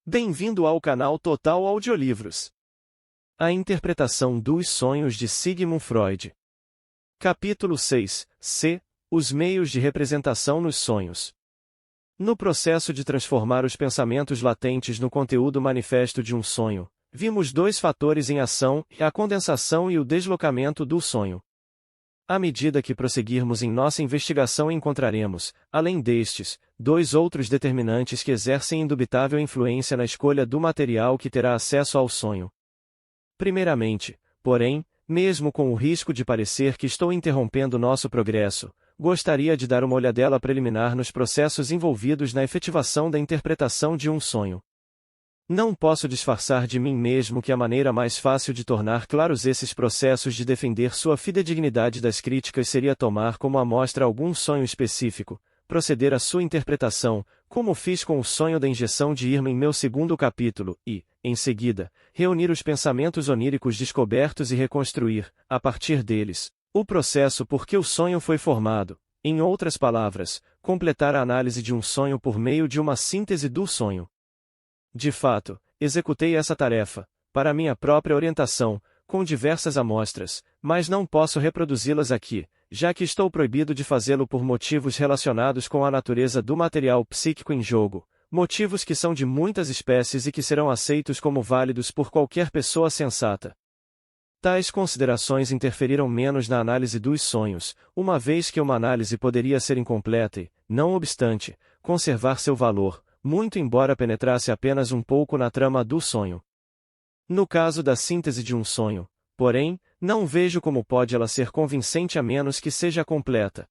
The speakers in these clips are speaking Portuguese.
Bem-vindo ao canal Total Audiolivros. A interpretação dos sonhos de Sigmund Freud. Capítulo 6. C. Os meios de representação nos sonhos. No processo de transformar os pensamentos latentes no conteúdo manifesto de um sonho, vimos dois fatores em ação, a condensação e o deslocamento do sonho. À medida que prosseguirmos em nossa investigação encontraremos, além destes, dois outros determinantes que exercem indubitável influência na escolha do material que terá acesso ao sonho. Primeiramente, porém, mesmo com o risco de parecer que estou interrompendo nosso progresso, gostaria de dar uma olhadela preliminar nos processos envolvidos na efetivação da interpretação de um sonho. Não posso disfarçar de mim mesmo que a maneira mais fácil de tornar claros esses processos de defender sua fidedignidade das críticas seria tomar como amostra algum sonho específico, proceder à sua interpretação, como fiz com o sonho da injeção de Irma em meu segundo capítulo, e, em seguida, reunir os pensamentos oníricos descobertos e reconstruir, a partir deles, o processo por que o sonho foi formado, em outras palavras, completar a análise de um sonho por meio de uma síntese do sonho. De fato, executei essa tarefa, para minha própria orientação, com diversas amostras, mas não posso reproduzi-las aqui, já que estou proibido de fazê-lo por motivos relacionados com a natureza do material psíquico em jogo, motivos que são de muitas espécies e que serão aceitos como válidos por qualquer pessoa sensata. Tais considerações interferiram menos na análise dos sonhos, uma vez que uma análise poderia ser incompleta e, não obstante, conservar seu valor, muito embora penetrasse apenas um pouco na trama do sonho. No caso da síntese de um sonho, porém, não vejo como pode ela ser convincente a menos que seja completa.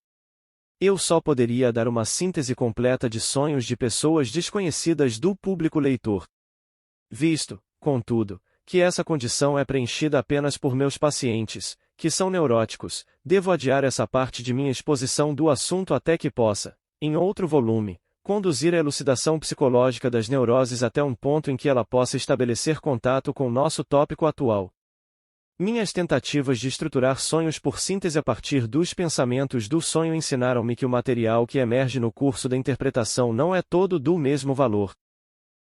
Eu só poderia dar uma síntese completa de sonhos de pessoas desconhecidas do público leitor. Visto, contudo, que essa condição é preenchida apenas por meus pacientes, que são neuróticos, devo adiar essa parte de minha exposição do assunto até que possa, em outro volume, conduzir a elucidação psicológica das neuroses até um ponto em que ela possa estabelecer contato com nosso tópico atual. Minhas tentativas de estruturar sonhos por síntese a partir dos pensamentos do sonho ensinaram-me que o material que emerge no curso da interpretação não é todo do mesmo valor.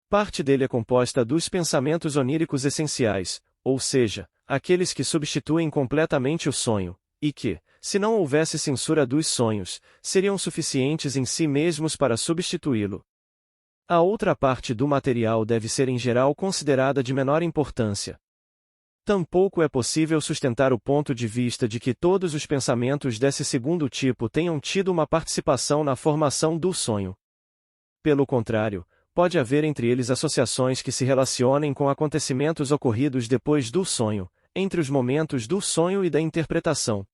Parte dele é composta dos pensamentos oníricos essenciais, ou seja, aqueles que substituem completamente o sonho, e que, se não houvesse censura dos sonhos, seriam suficientes em si mesmos para substituí-lo. A outra parte do material deve ser em geral considerada de menor importância. Tampouco é possível sustentar o ponto de vista de que todos os pensamentos desse segundo tipo tenham tido uma participação na formação do sonho. Pelo contrário, pode haver entre eles associações que se relacionem com acontecimentos ocorridos depois do sonho, entre os momentos do sonho e da interpretação.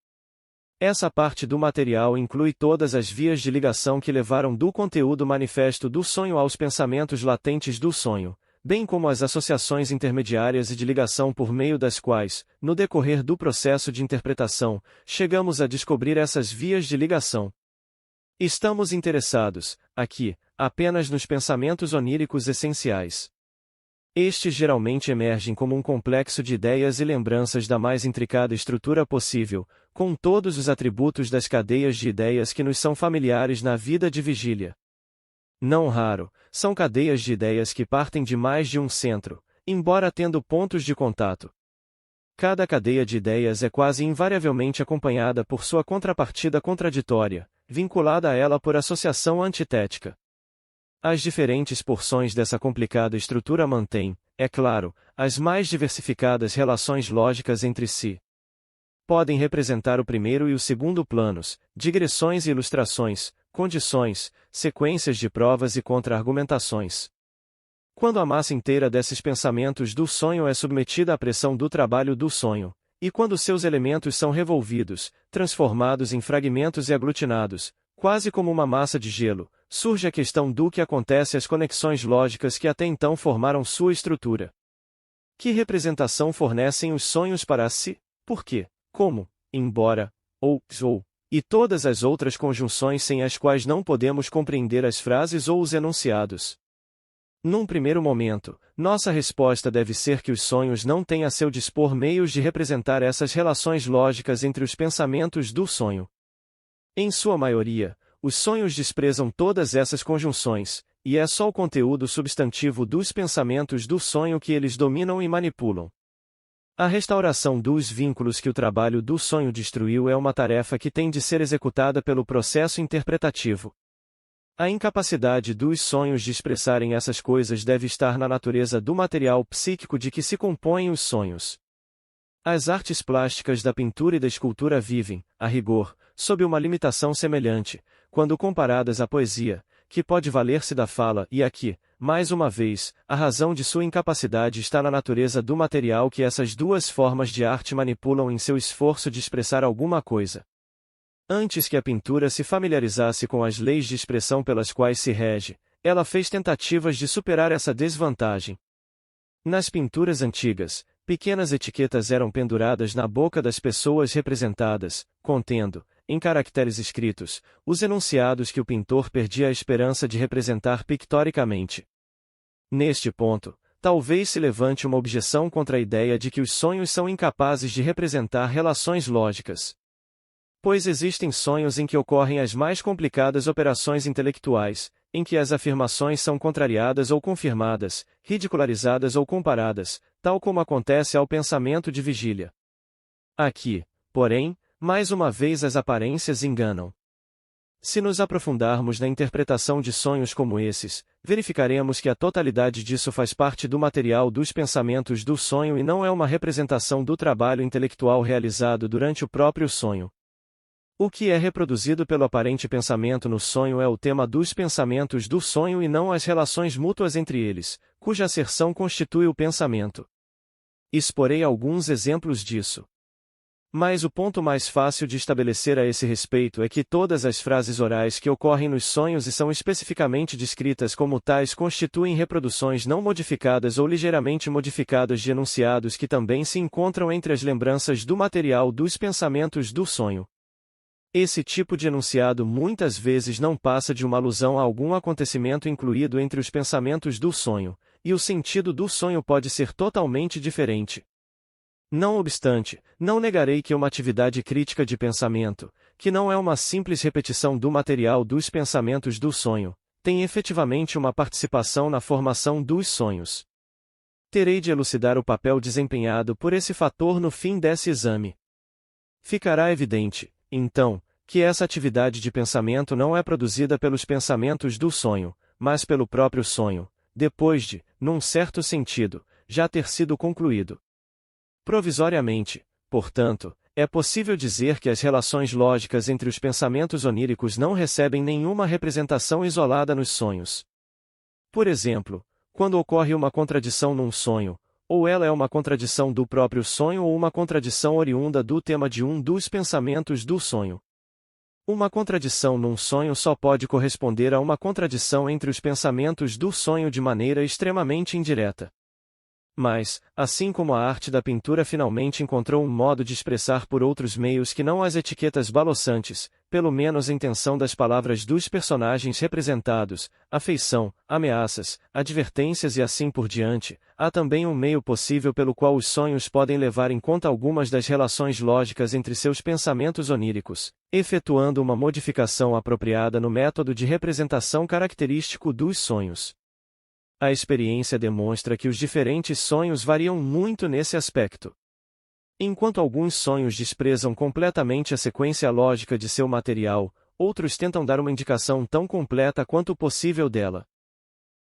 Essa parte do material inclui todas as vias de ligação que levaram do conteúdo manifesto do sonho aos pensamentos latentes do sonho, bem como as associações intermediárias e de ligação por meio das quais, no decorrer do processo de interpretação, chegamos a descobrir essas vias de ligação. Estamos interessados, aqui, apenas nos pensamentos oníricos essenciais. Estes geralmente emergem como um complexo de ideias e lembranças da mais intricada estrutura possível, com todos os atributos das cadeias de ideias que nos são familiares na vida de vigília. Não raro, são cadeias de ideias que partem de mais de um centro, embora tendo pontos de contato. Cada cadeia de ideias é quase invariavelmente acompanhada por sua contrapartida contraditória, vinculada a ela por associação antitética. As diferentes porções dessa complicada estrutura mantêm, é claro, as mais diversificadas relações lógicas entre si. Podem representar o primeiro e o segundo planos, digressões e ilustrações, condições, sequências de provas e contra-argumentações. Quando a massa inteira desses pensamentos do sonho é submetida à pressão do trabalho do sonho, e quando seus elementos são revolvidos, transformados em fragmentos e aglutinados, quase como uma massa de gelo, surge a questão do que acontece às conexões lógicas que até então formaram sua estrutura. Que representação fornecem os sonhos para si, por quê, como, embora, ou, e todas as outras conjunções sem as quais não podemos compreender as frases ou os enunciados? Num primeiro momento, nossa resposta deve ser que os sonhos não têm a seu dispor meios de representar essas relações lógicas entre os pensamentos do sonho. Em sua maioria, os sonhos desprezam todas essas conjunções, e é só o conteúdo substantivo dos pensamentos do sonho que eles dominam e manipulam. A restauração dos vínculos que o trabalho do sonho destruiu é uma tarefa que tem de ser executada pelo processo interpretativo. A incapacidade dos sonhos de expressarem essas coisas deve estar na natureza do material psíquico de que se compõem os sonhos. As artes plásticas da pintura e da escultura vivem, a rigor, sob uma limitação semelhante, quando comparadas à poesia, que pode valer-se da fala, e aqui, mais uma vez, a razão de sua incapacidade está na natureza do material que essas duas formas de arte manipulam em seu esforço de expressar alguma coisa. Antes que a pintura se familiarizasse com as leis de expressão pelas quais se rege, ela fez tentativas de superar essa desvantagem. Nas pinturas antigas, pequenas etiquetas eram penduradas na boca das pessoas representadas, contendo, em caracteres escritos, os enunciados que o pintor perdia a esperança de representar pictoricamente. Neste ponto, talvez se levante uma objeção contra a ideia de que os sonhos são incapazes de representar relações lógicas. Pois existem sonhos em que ocorrem as mais complicadas operações intelectuais, em que as afirmações são contrariadas ou confirmadas, ridicularizadas ou comparadas, tal como acontece ao pensamento de vigília. Aqui, porém, mais uma vez as aparências enganam. Se nos aprofundarmos na interpretação de sonhos como esses, verificaremos que a totalidade disso faz parte do material dos pensamentos do sonho e não é uma representação do trabalho intelectual realizado durante o próprio sonho. O que é reproduzido pelo aparente pensamento no sonho é o tema dos pensamentos do sonho e não as relações mútuas entre eles, cuja asserção constitui o pensamento. Exporei alguns exemplos disso. Mas o ponto mais fácil de estabelecer a esse respeito é que todas as frases orais que ocorrem nos sonhos e são especificamente descritas como tais constituem reproduções não modificadas ou ligeiramente modificadas de enunciados que também se encontram entre as lembranças do material dos pensamentos do sonho. Esse tipo de enunciado muitas vezes não passa de uma alusão a algum acontecimento incluído entre os pensamentos do sonho, e o sentido do sonho pode ser totalmente diferente. Não obstante, não negarei que uma atividade crítica de pensamento, que não é uma simples repetição do material dos pensamentos do sonho, tem efetivamente uma participação na formação dos sonhos. Terei de elucidar o papel desempenhado por esse fator no fim desse exame. Ficará evidente, então, que essa atividade de pensamento não é produzida pelos pensamentos do sonho, mas pelo próprio sonho, depois de, num certo sentido, já ter sido concluído. Provisoriamente, portanto, é possível dizer que as relações lógicas entre os pensamentos oníricos não recebem nenhuma representação isolada nos sonhos. Por exemplo, quando ocorre uma contradição num sonho, ou ela é uma contradição do próprio sonho ou uma contradição oriunda do tema de um dos pensamentos do sonho. Uma contradição num sonho só pode corresponder a uma contradição entre os pensamentos do sonho de maneira extremamente indireta. Mas, assim como a arte da pintura finalmente encontrou um modo de expressar por outros meios que não as etiquetas balouçantes, pelo menos a intenção das palavras dos personagens representados, afeição, ameaças, advertências e assim por diante, há também um meio possível pelo qual os sonhos podem levar em conta algumas das relações lógicas entre seus pensamentos oníricos, efetuando uma modificação apropriada no método de representação característico dos sonhos. A experiência demonstra que os diferentes sonhos variam muito nesse aspecto. Enquanto alguns sonhos desprezam completamente a sequência lógica de seu material, outros tentam dar uma indicação tão completa quanto possível dela.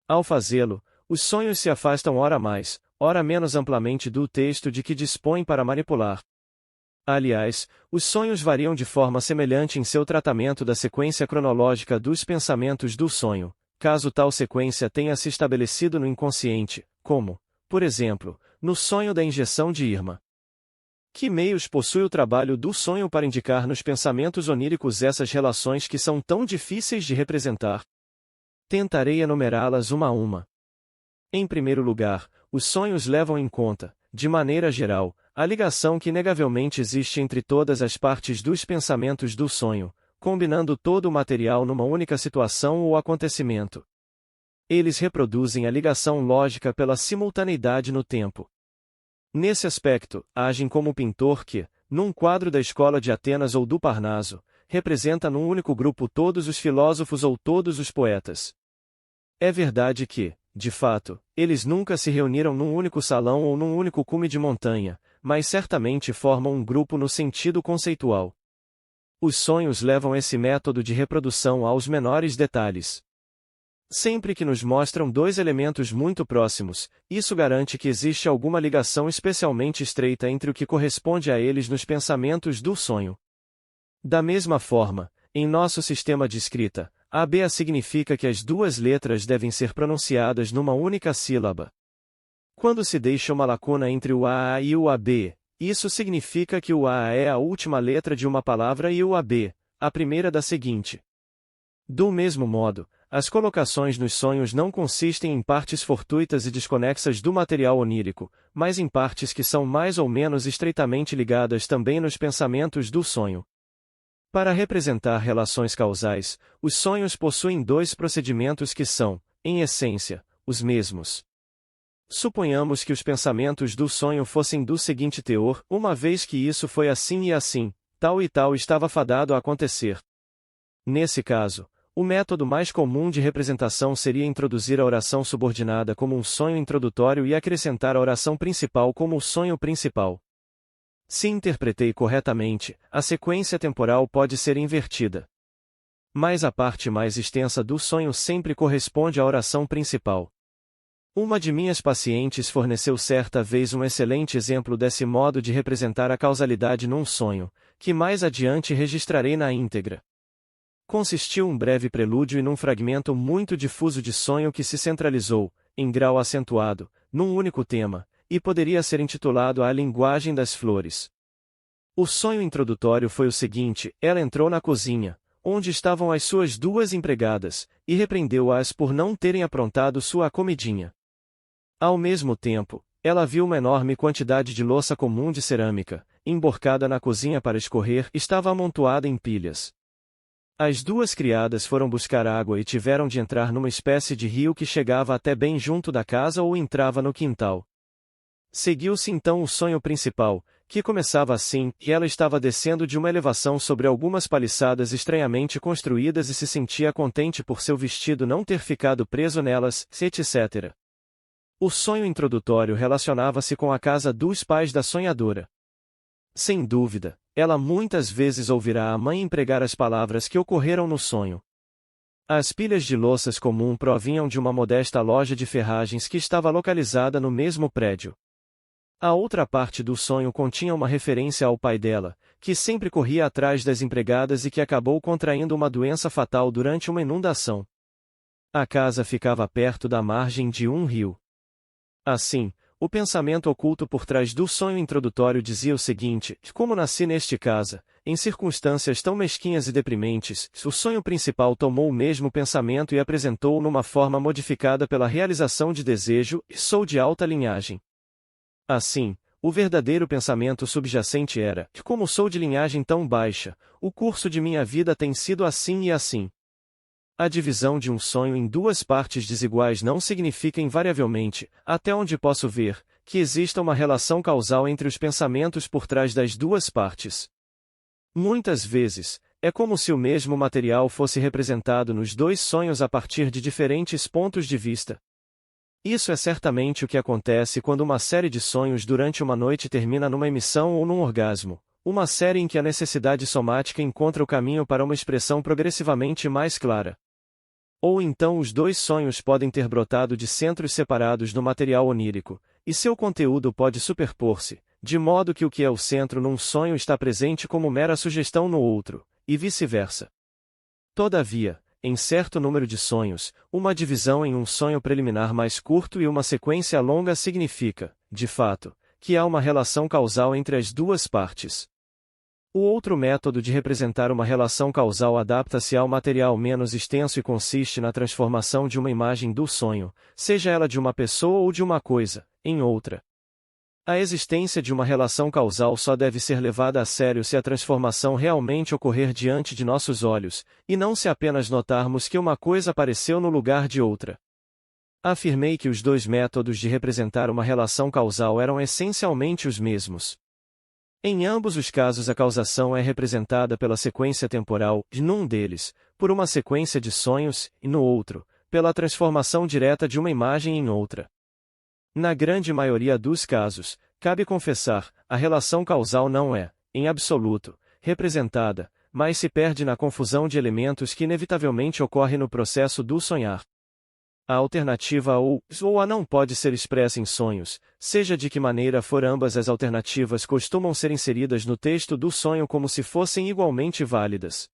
Ao fazê-lo, os sonhos se afastam ora mais, ora menos amplamente do texto de que dispõem para manipular. Aliás, os sonhos variam de forma semelhante em seu tratamento da sequência cronológica dos pensamentos do sonho, caso tal sequência tenha se estabelecido no inconsciente, como, por exemplo, no sonho da injeção de Irma. Que meios possui o trabalho do sonho para indicar nos pensamentos oníricos essas relações que são tão difíceis de representar? Tentarei enumerá-las uma a uma. Em primeiro lugar, os sonhos levam em conta, de maneira geral, a ligação que inegavelmente existe entre todas as partes dos pensamentos do sonho, combinando todo o material numa única situação ou acontecimento. Eles reproduzem a ligação lógica pela simultaneidade no tempo. Nesse aspecto, agem como o pintor que, num quadro da escola de Atenas ou do Parnaso, representa num único grupo todos os filósofos ou todos os poetas. É verdade que, de fato, eles nunca se reuniram num único salão ou num único cume de montanha, mas certamente formam um grupo no sentido conceitual. Os sonhos levam esse método de reprodução aos menores detalhes. Sempre que nos mostram dois elementos muito próximos, isso garante que existe alguma ligação especialmente estreita entre o que corresponde a eles nos pensamentos do sonho. Da mesma forma, em nosso sistema de escrita, ABA significa que as duas letras devem ser pronunciadas numa única sílaba. Quando se deixa uma lacuna entre o AA e o AB, isso significa que o AA é a última letra de uma palavra e o AB, a primeira da seguinte. Do mesmo modo, as colocações nos sonhos não consistem em partes fortuitas e desconexas do material onírico, mas em partes que são mais ou menos estreitamente ligadas também nos pensamentos do sonho. Para representar relações causais, os sonhos possuem dois procedimentos que são, em essência, os mesmos. Suponhamos que os pensamentos do sonho fossem do seguinte teor: uma vez que isso foi assim e assim, tal e tal estava fadado a acontecer. Nesse caso, o método mais comum de representação seria introduzir a oração subordinada como um sonho introdutório e acrescentar a oração principal como o sonho principal. Se interpretei corretamente, a sequência temporal pode ser invertida. Mas a parte mais extensa do sonho sempre corresponde à oração principal. Uma de minhas pacientes forneceu certa vez um excelente exemplo desse modo de representar a causalidade num sonho, que mais adiante registrarei na íntegra. Consistiu um breve prelúdio e num fragmento muito difuso de sonho que se centralizou, em grau acentuado, num único tema, e poderia ser intitulado A Linguagem das Flores. O sonho introdutório foi o seguinte: ela entrou na cozinha, onde estavam as suas duas empregadas, e repreendeu-as por não terem aprontado sua comidinha. Ao mesmo tempo, ela viu uma enorme quantidade de louça comum de cerâmica, emborcada na cozinha para escorrer, estava amontoada em pilhas. As duas criadas foram buscar água e tiveram de entrar numa espécie de rio que chegava até bem junto da casa ou entrava no quintal. Seguiu-se então o sonho principal, que começava assim: e ela estava descendo de uma elevação sobre algumas paliçadas estranhamente construídas e se sentia contente por seu vestido não ter ficado preso nelas, etc. O sonho introdutório relacionava-se com a casa dos pais da sonhadora. Sem dúvida, ela muitas vezes ouvirá a mãe empregar as palavras que ocorreram no sonho. As pilhas de louças comum provinham de uma modesta loja de ferragens que estava localizada no mesmo prédio. A outra parte do sonho continha uma referência ao pai dela, que sempre corria atrás das empregadas e que acabou contraindo uma doença fatal durante uma inundação. A casa ficava perto da margem de um rio. Assim, o pensamento oculto por trás do sonho introdutório dizia o seguinte: como nasci neste casa, em circunstâncias tão mesquinhas e deprimentes, o sonho principal tomou o mesmo pensamento e apresentou-o numa forma modificada pela realização de desejo, e sou de alta linhagem. Assim, o verdadeiro pensamento subjacente era: como sou de linhagem tão baixa, o curso de minha vida tem sido assim e assim. A divisão de um sonho em duas partes desiguais não significa invariavelmente, até onde posso ver, que exista uma relação causal entre os pensamentos por trás das duas partes. Muitas vezes, é como se o mesmo material fosse representado nos dois sonhos a partir de diferentes pontos de vista. Isso é certamente o que acontece quando uma série de sonhos durante uma noite termina numa emissão ou num orgasmo, uma série em que a necessidade somática encontra o caminho para uma expressão progressivamente mais clara. Ou então os dois sonhos podem ter brotado de centros separados no material onírico, e seu conteúdo pode superpor-se, de modo que o que é o centro num sonho está presente como mera sugestão no outro, e vice-versa. Todavia, em certo número de sonhos, uma divisão em um sonho preliminar mais curto e uma sequência longa significa, de fato, que há uma relação causal entre as duas partes. O outro método de representar uma relação causal adapta-se ao material menos extenso e consiste na transformação de uma imagem do sonho, seja ela de uma pessoa ou de uma coisa, em outra. A existência de uma relação causal só deve ser levada a sério se a transformação realmente ocorrer diante de nossos olhos, e não se apenas notarmos que uma coisa apareceu no lugar de outra. Afirmei que os dois métodos de representar uma relação causal eram essencialmente os mesmos. Em ambos os casos a causação é representada pela sequência temporal, num deles, por uma sequência de sonhos, e no outro, pela transformação direta de uma imagem em outra. Na grande maioria dos casos, cabe confessar, a relação causal não é, em absoluto, representada, mas se perde na confusão de elementos que inevitavelmente ocorre no processo do sonhar. A alternativa ou a não pode ser expressa em sonhos, seja de que maneira for, ambas as alternativas costumam ser inseridas no texto do sonho como se fossem igualmente válidas.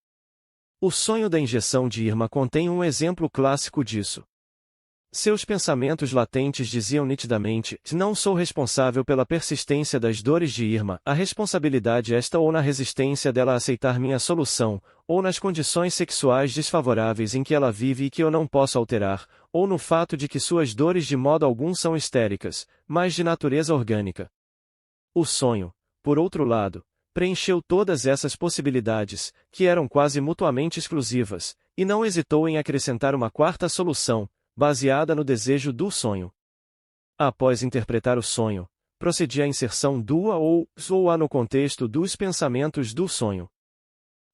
O sonho da injeção de Irma contém um exemplo clássico disso. Seus pensamentos latentes diziam nitidamente: não sou responsável pela persistência das dores de Irma, a responsabilidade está ou na resistência dela a aceitar minha solução, ou nas condições sexuais desfavoráveis em que ela vive e que eu não posso alterar, ou no fato de que suas dores de modo algum são histéricas, mas de natureza orgânica. O sonho, por outro lado, preencheu todas essas possibilidades, que eram quase mutuamente exclusivas, e não hesitou em acrescentar uma quarta solução, baseada no desejo do sonho. Após interpretar o sonho, procedi à inserção do a ou a no contexto dos pensamentos do sonho.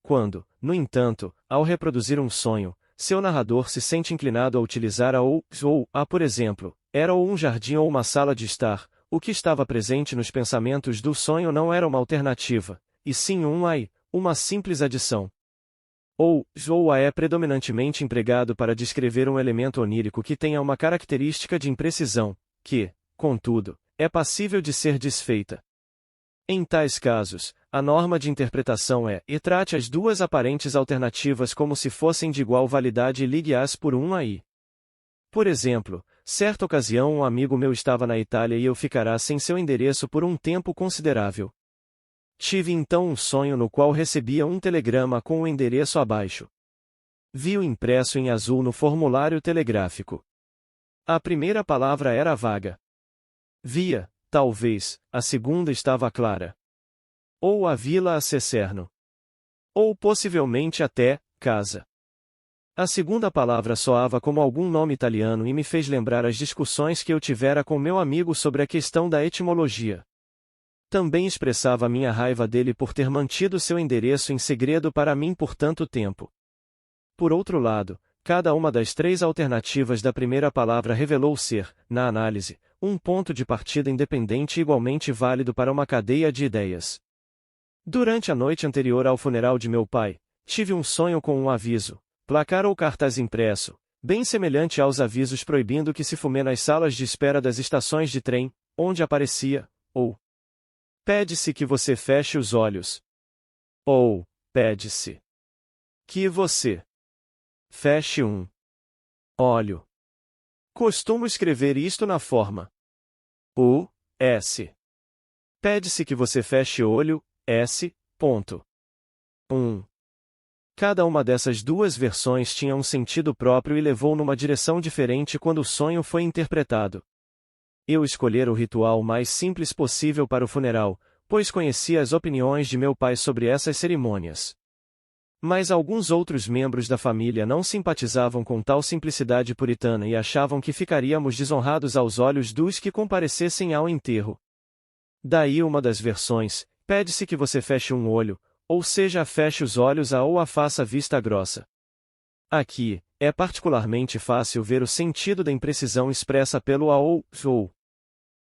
Quando, no entanto, ao reproduzir um sonho, seu narrador se sente inclinado a utilizar a ou a, por exemplo, era ou um jardim ou uma sala de estar, o que estava presente nos pensamentos do sonho não era uma alternativa, e sim uma simples adição. Ou a é predominantemente empregado para descrever um elemento onírico que tenha uma característica de imprecisão, que, contudo, é passível de ser desfeita. Em tais casos, a norma de interpretação é: e trate as duas aparentes alternativas como se fossem de igual validade e ligue-as por um aí. Por exemplo, certa ocasião um amigo meu estava na Itália e eu ficara sem seu endereço por um tempo considerável. Tive então um sonho no qual recebia um telegrama com o endereço abaixo. Vi-o impresso em azul no formulário telegráfico. A primeira palavra era vaga. Via, talvez, a segunda estava clara. Ou a vila a Cecerno. Ou possivelmente até, casa. A segunda palavra soava como algum nome italiano e me fez lembrar as discussões que eu tivera com meu amigo sobre a questão da etimologia. Também expressava minha raiva dele por ter mantido seu endereço em segredo para mim por tanto tempo. Por outro lado, cada uma das três alternativas da primeira palavra revelou ser, na análise, um ponto de partida independente e igualmente válido para uma cadeia de ideias. Durante a noite anterior ao funeral de meu pai, tive um sonho com um aviso, placar ou cartaz impresso, bem semelhante aos avisos proibindo que se fume nas salas de espera das estações de trem, onde aparecia, ou pede-se que você feche os olhos. Ou, pede-se que você feche um olho. Costumo escrever isto na forma U-S. Pede-se que você feche olho, S. Ponto. 1. Cada uma dessas duas versões tinha um sentido próprio e levou numa direção diferente quando o sonho foi interpretado. Eu escolhera o ritual mais simples possível para o funeral, pois conhecia as opiniões de meu pai sobre essas cerimônias. Mas alguns outros membros da família não simpatizavam com tal simplicidade puritana e achavam que ficaríamos desonrados aos olhos dos que comparecessem ao enterro. Daí uma das versões: pede-se que você feche um olho, ou seja, feche os olhos ou a faça vista grossa. Aqui, é particularmente fácil ver o sentido da imprecisão expressa pelo a ou.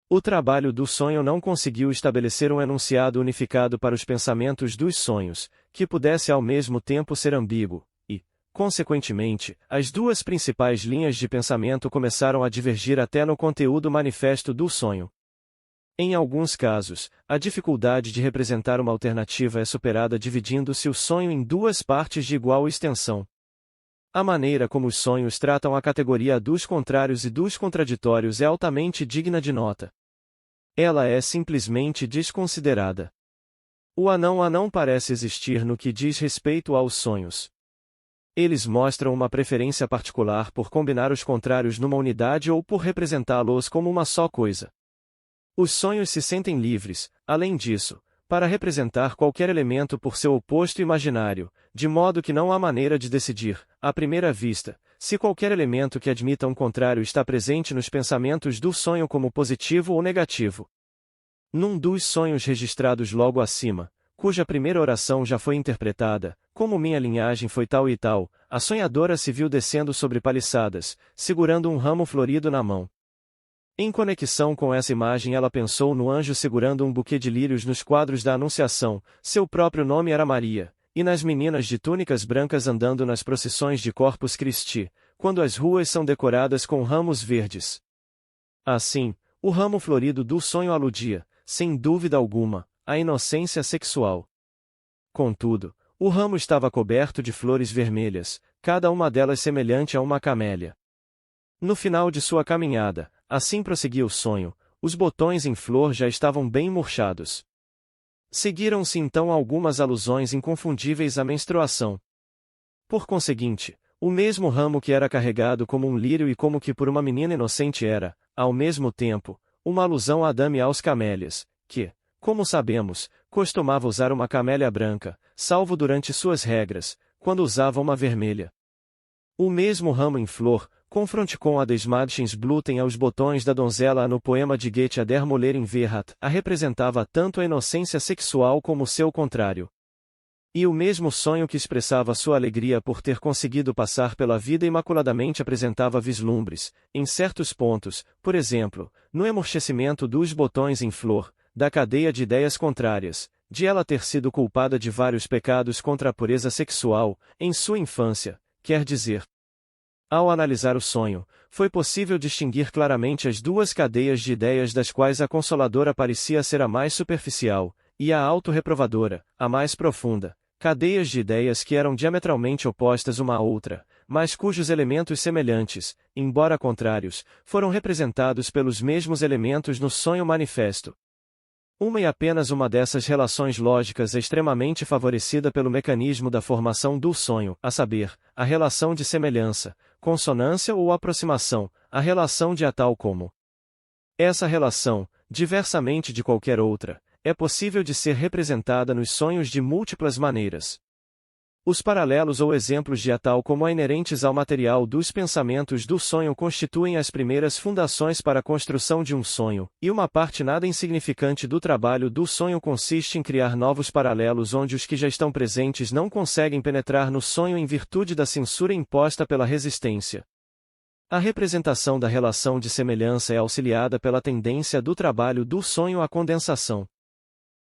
O trabalho do sonho não conseguiu estabelecer um enunciado unificado para os pensamentos dos sonhos, que pudesse ao mesmo tempo ser ambíguo, e, consequentemente, as duas principais linhas de pensamento começaram a divergir até no conteúdo manifesto do sonho. Em alguns casos, a dificuldade de representar uma alternativa é superada dividindo-se o sonho em duas partes de igual extensão. A maneira como os sonhos tratam a categoria dos contrários e dos contraditórios é altamente digna de nota. Ela é simplesmente desconsiderada. O anão parece existir no que diz respeito aos sonhos. Eles mostram uma preferência particular por combinar os contrários numa unidade ou por representá-los como uma só coisa. Os sonhos se sentem livres, além disso, para representar qualquer elemento por seu oposto imaginário, de modo que não há maneira de decidir, à primeira vista, se qualquer elemento que admita um contrário está presente nos pensamentos do sonho como positivo ou negativo. Num dos sonhos registrados logo acima, cuja primeira oração já foi interpretada, como minha linhagem foi tal e tal, a sonhadora se viu descendo sobre paliçadas, segurando um ramo florido na mão. Em conexão com essa imagem, ela pensou no anjo segurando um buquê de lírios nos quadros da Anunciação, seu próprio nome era Maria, e nas meninas de túnicas brancas andando nas procissões de Corpus Christi, quando as ruas são decoradas com ramos verdes. Assim, o ramo florido do sonho aludia, sem dúvida alguma, à inocência sexual. Contudo, o ramo estava coberto de flores vermelhas, cada uma delas semelhante a uma camélia. No final de sua caminhada, assim prosseguia o sonho, os botões em flor já estavam bem murchados. Seguiram-se então algumas alusões inconfundíveis à menstruação. Por conseguinte, o mesmo ramo que era carregado como um lírio e como que por uma menina inocente era, ao mesmo tempo, uma alusão a Adame e aos camélias, que, como sabemos, costumava usar uma camélia branca, salvo durante suas regras, quando usava uma vermelha. O mesmo ramo em flor, confronte com a des Mädchensblüten aos botões da donzela no poema de Goethe A der Müllerin Verrat, a representava tanto a inocência sexual como o seu contrário. E o mesmo sonho que expressava sua alegria por ter conseguido passar pela vida imaculadamente apresentava vislumbres, em certos pontos, por exemplo, no emurchecimento dos botões em flor, da cadeia de ideias contrárias, de ela ter sido culpada de vários pecados contra a pureza sexual, em sua infância, quer dizer. Ao analisar o sonho, foi possível distinguir claramente as duas cadeias de ideias das quais a consoladora parecia ser a mais superficial, e a autorreprovadora, a mais profunda, cadeias de ideias que eram diametralmente opostas uma à outra, mas cujos elementos semelhantes, embora contrários, foram representados pelos mesmos elementos no sonho manifesto. Uma e apenas uma dessas relações lógicas é extremamente favorecida pelo mecanismo da formação do sonho, a saber, a relação de semelhança, consonância ou aproximação, a relação de a tal como. Essa relação, diversamente de qualquer outra, é possível de ser representada nos sonhos de múltiplas maneiras. Os paralelos ou exemplos de a tal como inerentes ao material dos pensamentos do sonho constituem as primeiras fundações para a construção de um sonho, e uma parte nada insignificante do trabalho do sonho consiste em criar novos paralelos onde os que já estão presentes não conseguem penetrar no sonho em virtude da censura imposta pela resistência. A representação da relação de semelhança é auxiliada pela tendência do trabalho do sonho à condensação.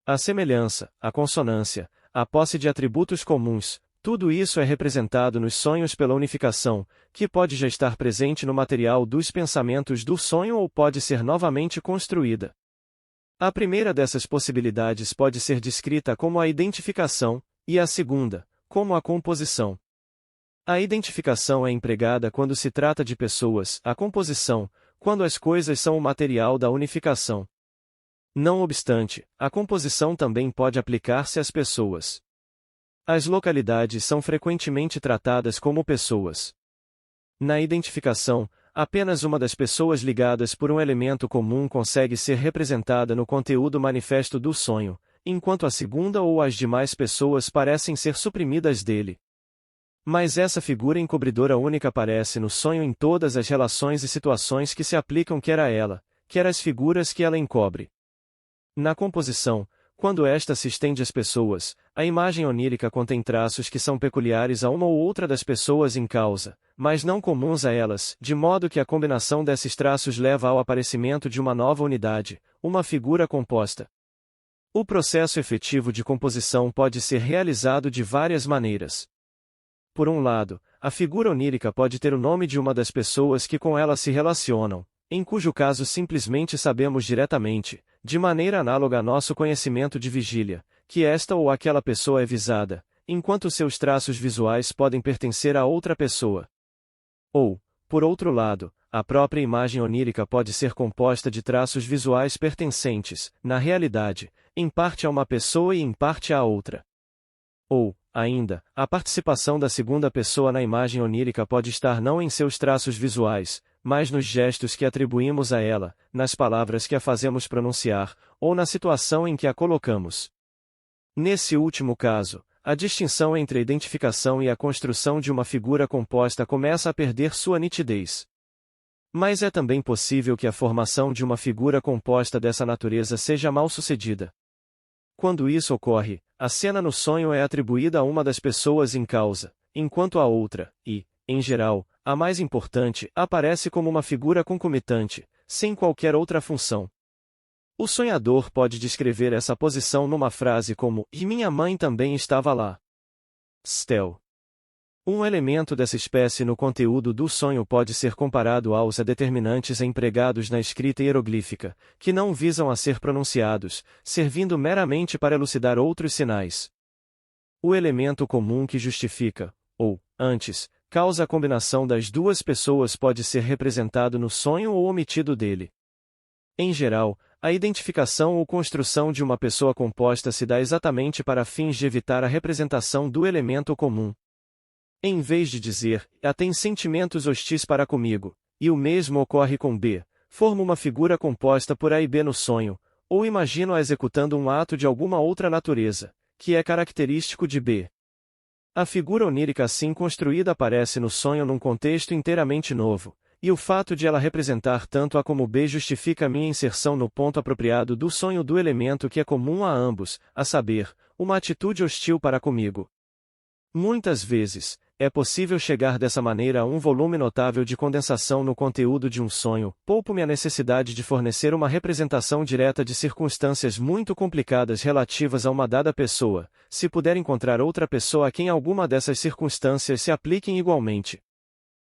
A semelhança, a consonância, a posse de atributos comuns, tudo isso é representado nos sonhos pela unificação, que pode já estar presente no material dos pensamentos do sonho ou pode ser novamente construída. A primeira dessas possibilidades pode ser descrita como a identificação, e a segunda, como a composição. A identificação é empregada quando se trata de pessoas, a composição, quando as coisas são o material da unificação. Não obstante, a composição também pode aplicar-se às pessoas. As localidades são frequentemente tratadas como pessoas. Na identificação, apenas uma das pessoas ligadas por um elemento comum consegue ser representada no conteúdo manifesto do sonho, enquanto a segunda ou as demais pessoas parecem ser suprimidas dele. Mas essa figura encobridora única aparece no sonho em todas as relações e situações que se aplicam quer a ela, quer às figuras que ela encobre. Na composição, quando esta se estende às pessoas, a imagem onírica contém traços que são peculiares a uma ou outra das pessoas em causa, mas não comuns a elas, de modo que a combinação desses traços leva ao aparecimento de uma nova unidade, uma figura composta. O processo efetivo de composição pode ser realizado de várias maneiras. Por um lado, a figura onírica pode ter o nome de uma das pessoas que com ela se relacionam, em cujo caso simplesmente sabemos diretamente, de maneira análoga a nosso conhecimento de vigília, que esta ou aquela pessoa é visada, enquanto seus traços visuais podem pertencer a outra pessoa. Ou, por outro lado, a própria imagem onírica pode ser composta de traços visuais pertencentes, na realidade, em parte a uma pessoa e em parte a outra. Ou, ainda, a participação da segunda pessoa na imagem onírica pode estar não em seus traços visuais, mas nos gestos que atribuímos a ela, nas palavras que a fazemos pronunciar, ou na situação em que a colocamos. Nesse último caso, a distinção entre a identificação e a construção de uma figura composta começa a perder sua nitidez. Mas é também possível que a formação de uma figura composta dessa natureza seja mal sucedida. Quando isso ocorre, a cena no sonho é atribuída a uma das pessoas em causa, enquanto a outra, e, em geral, a mais importante, aparece como uma figura concomitante, sem qualquer outra função. O sonhador pode descrever essa posição numa frase como: "E minha mãe também estava lá." Stel. Um elemento dessa espécie no conteúdo do sonho pode ser comparado aos determinantes empregados na escrita hieroglífica, que não visam a ser pronunciados, servindo meramente para elucidar outros sinais. O elemento comum que justifica, ou, antes, causa a combinação das duas pessoas pode ser representado no sonho ou omitido dele. Em geral, a identificação ou construção de uma pessoa composta se dá exatamente para fins de evitar a representação do elemento comum. Em vez de dizer, A tem sentimentos hostis para comigo, e o mesmo ocorre com B, formo uma figura composta por A e B no sonho, ou imagino-a executando um ato de alguma outra natureza, que é característico de B. A figura onírica assim construída aparece no sonho num contexto inteiramente novo, e o fato de ela representar tanto A como B justifica minha inserção no ponto apropriado do sonho do elemento que é comum a ambos, a saber, uma atitude hostil para comigo. Muitas vezes, é possível chegar dessa maneira a um volume notável de condensação no conteúdo de um sonho, poupo-me a necessidade de fornecer uma representação direta de circunstâncias muito complicadas relativas a uma dada pessoa, se puder encontrar outra pessoa a quem alguma dessas circunstâncias se apliquem igualmente.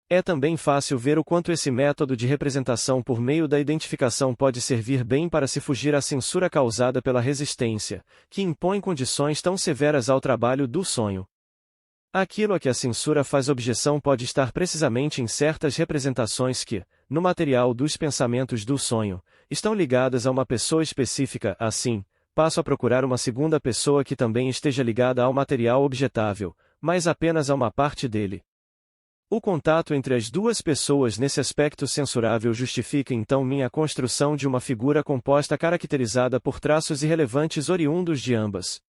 É também fácil ver o quanto esse método de representação por meio da identificação pode servir bem para se fugir à censura causada pela resistência, que impõe condições tão severas ao trabalho do sonho. Aquilo a que a censura faz objeção pode estar precisamente em certas representações que, no material dos pensamentos do sonho, estão ligadas a uma pessoa específica. Assim, passo a procurar uma segunda pessoa que também esteja ligada ao material objetável, mas apenas a uma parte dele. O contato entre as duas pessoas nesse aspecto censurável justifica então minha construção de uma figura composta caracterizada por traços irrelevantes oriundos de ambas.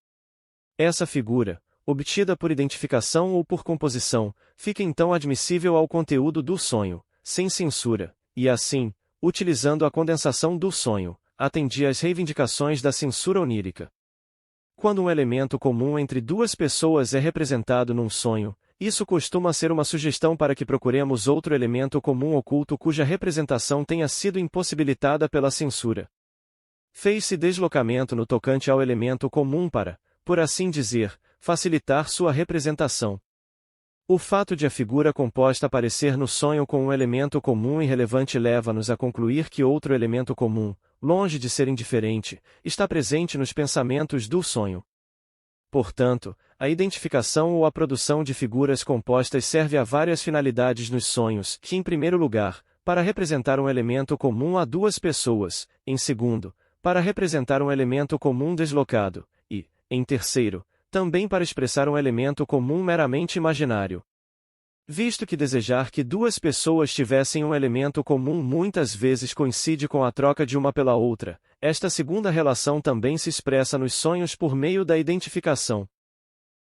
Essa figura, obtida por identificação ou por composição, fica então admissível ao conteúdo do sonho, sem censura, e assim, utilizando a condensação do sonho, atendi às reivindicações da censura onírica. Quando um elemento comum entre duas pessoas é representado num sonho, isso costuma ser uma sugestão para que procuremos outro elemento comum oculto cuja representação tenha sido impossibilitada pela censura. Fez-se deslocamento no tocante ao elemento comum para, por assim dizer, facilitar sua representação. O fato de a figura composta aparecer no sonho com um elemento comum irrelevante leva-nos a concluir que outro elemento comum, longe de ser indiferente, está presente nos pensamentos do sonho. Portanto, a identificação ou a produção de figuras compostas serve a várias finalidades nos sonhos, que em primeiro lugar, para representar um elemento comum a duas pessoas, em segundo, para representar um elemento comum deslocado, e, em terceiro, também para expressar um elemento comum meramente imaginário. Visto que desejar que duas pessoas tivessem um elemento comum muitas vezes coincide com a troca de uma pela outra, esta segunda relação também se expressa nos sonhos por meio da identificação.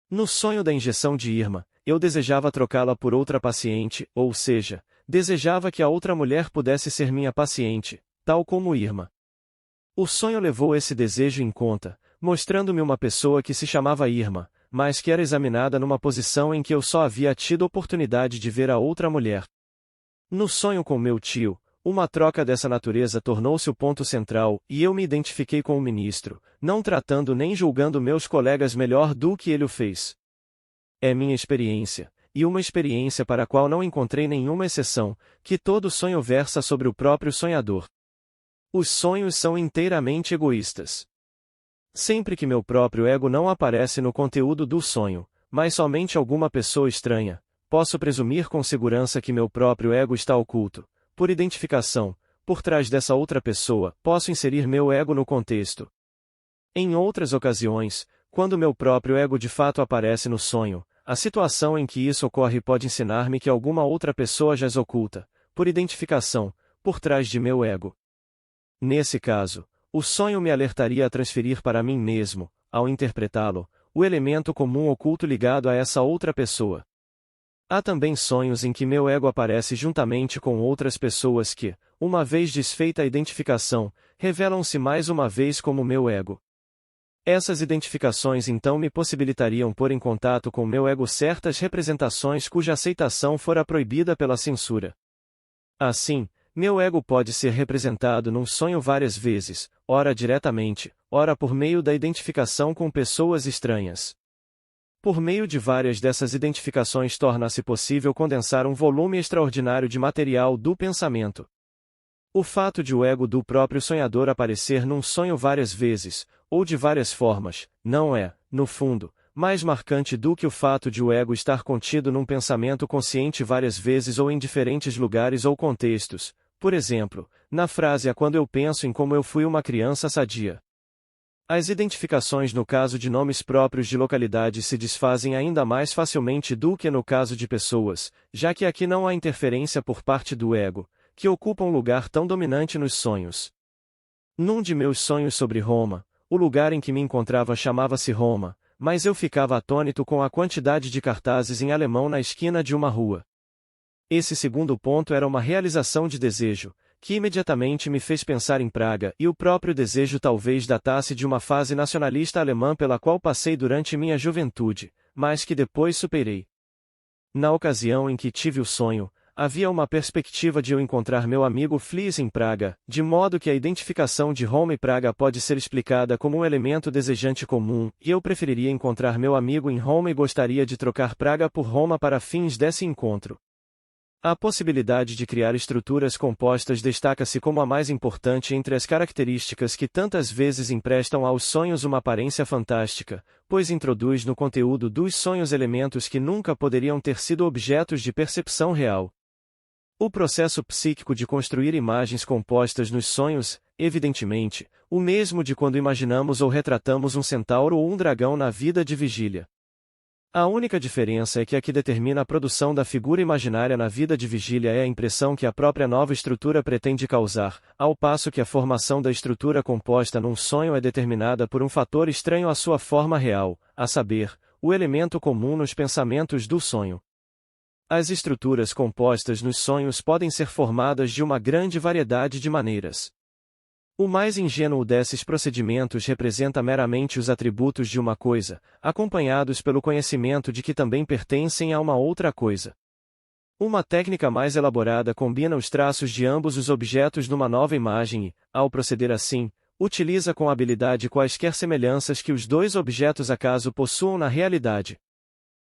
No sonho da injeção de Irma, eu desejava trocá-la por outra paciente, ou seja, desejava que a outra mulher pudesse ser minha paciente, tal como Irma. O sonho levou esse desejo em conta, mostrando-me uma pessoa que se chamava Irma, mas que era examinada numa posição em que eu só havia tido oportunidade de ver a outra mulher. No sonho com meu tio, uma troca dessa natureza tornou-se o ponto central, e eu me identifiquei com o ministro, não tratando nem julgando meus colegas melhor do que ele o fez. É minha experiência, e uma experiência para a qual não encontrei nenhuma exceção, que todo sonho versa sobre o próprio sonhador. Os sonhos são inteiramente egoístas. Sempre que meu próprio ego não aparece no conteúdo do sonho, mas somente alguma pessoa estranha, posso presumir com segurança que meu próprio ego está oculto. Por identificação, por trás dessa outra pessoa, posso inserir meu ego no contexto. Em outras ocasiões, quando meu próprio ego de fato aparece no sonho, a situação em que isso ocorre pode ensinar-me que alguma outra pessoa jaz oculta, por identificação, por trás de meu ego. Nesse caso, o sonho me alertaria a transferir para mim mesmo, ao interpretá-lo, o elemento comum oculto ligado a essa outra pessoa. Há também sonhos em que meu ego aparece juntamente com outras pessoas que, uma vez desfeita a identificação, revelam-se mais uma vez como meu ego. Essas identificações então me possibilitariam pôr em contato com meu ego certas representações cuja aceitação fora proibida pela censura. Assim, meu ego pode ser representado num sonho várias vezes, ora diretamente, ora por meio da identificação com pessoas estranhas. Por meio de várias dessas identificações torna-se possível condensar um volume extraordinário de material do pensamento. O fato de o ego do próprio sonhador aparecer num sonho várias vezes, ou de várias formas, não é, no fundo, mais marcante do que o fato de o ego estar contido num pensamento consciente várias vezes ou em diferentes lugares ou contextos, por exemplo, na frase "a quando eu penso em como eu fui uma criança sadia". As identificações no caso de nomes próprios de localidades se desfazem ainda mais facilmente do que no caso de pessoas, já que aqui não há interferência por parte do ego, que ocupa um lugar tão dominante nos sonhos. Num de meus sonhos sobre Roma, o lugar em que me encontrava chamava-se Roma, mas eu ficava atônito com a quantidade de cartazes em alemão na esquina de uma rua. Esse segundo ponto era uma realização de desejo, que imediatamente me fez pensar em Praga, e o próprio desejo talvez datasse de uma fase nacionalista alemã pela qual passei durante minha juventude, mas que depois superei. Na ocasião em que tive o sonho, havia uma perspectiva de eu encontrar meu amigo Flies em Praga, de modo que a identificação de Roma e Praga pode ser explicada como um elemento desejante comum, e eu preferiria encontrar meu amigo em Roma e gostaria de trocar Praga por Roma para fins desse encontro. A possibilidade de criar estruturas compostas destaca-se como a mais importante entre as características que tantas vezes emprestam aos sonhos uma aparência fantástica, pois introduz no conteúdo dos sonhos elementos que nunca poderiam ter sido objetos de percepção real. O processo psíquico de construir imagens compostas nos sonhos, evidentemente, o mesmo de quando imaginamos ou retratamos um centauro ou um dragão na vida de vigília. A única diferença é que a que determina a produção da figura imaginária na vida de vigília é a impressão que a própria nova estrutura pretende causar, ao passo que a formação da estrutura composta num sonho é determinada por um fator estranho à sua forma real, a saber, o elemento comum nos pensamentos do sonho. As estruturas compostas nos sonhos podem ser formadas de uma grande variedade de maneiras. O mais ingênuo desses procedimentos representa meramente os atributos de uma coisa, acompanhados pelo conhecimento de que também pertencem a uma outra coisa. Uma técnica mais elaborada combina os traços de ambos os objetos numa nova imagem e, ao proceder assim, utiliza com habilidade quaisquer semelhanças que os dois objetos acaso possuam na realidade.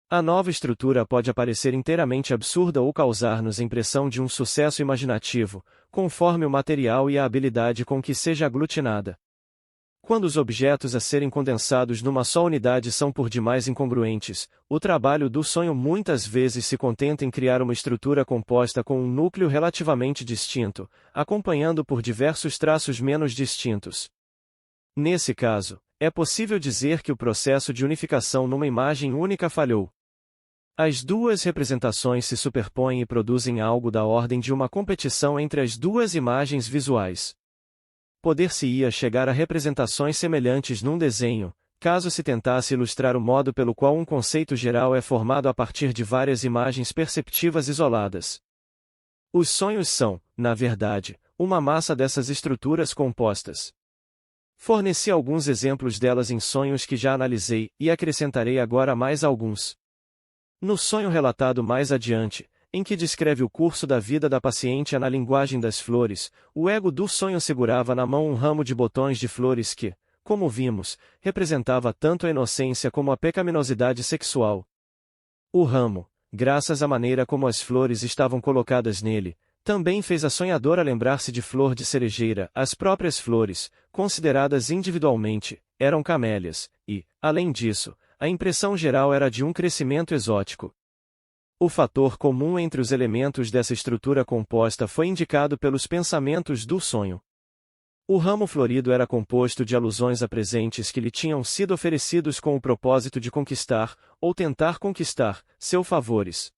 A nova estrutura pode aparecer inteiramente absurda ou causar-nos a impressão de um sucesso imaginativo, conforme o material e a habilidade com que seja aglutinada. Quando os objetos a serem condensados numa só unidade são por demais incongruentes, o trabalho do sonho muitas vezes se contenta em criar uma estrutura composta com um núcleo relativamente distinto, acompanhando por diversos traços menos distintos. Nesse caso, é possível dizer que o processo de unificação numa imagem única falhou. As duas representações se superpõem e produzem algo da ordem de uma competição entre as duas imagens visuais. Poder-se-ia chegar a representações semelhantes num desenho, caso se tentasse ilustrar o modo pelo qual um conceito geral é formado a partir de várias imagens perceptivas isoladas. Os sonhos são, na verdade, uma massa dessas estruturas compostas. Forneci alguns exemplos delas em sonhos que já analisei, e acrescentarei agora mais alguns. No sonho relatado mais adiante, em que descreve o curso da vida da paciente na linguagem das flores, o ego do sonho segurava na mão um ramo de botões de flores que, como vimos, representava tanto a inocência como a pecaminosidade sexual. O ramo, graças à maneira como as flores estavam colocadas nele, também fez a sonhadora lembrar-se de flor de cerejeira. As próprias flores, consideradas individualmente, eram camélias, e, além disso, a impressão geral era de um crescimento exótico. O fator comum entre os elementos dessa estrutura composta foi indicado pelos pensamentos do sonho. O ramo florido era composto de alusões a presentes que lhe tinham sido oferecidos com o propósito de conquistar, ou tentar conquistar, seus favores.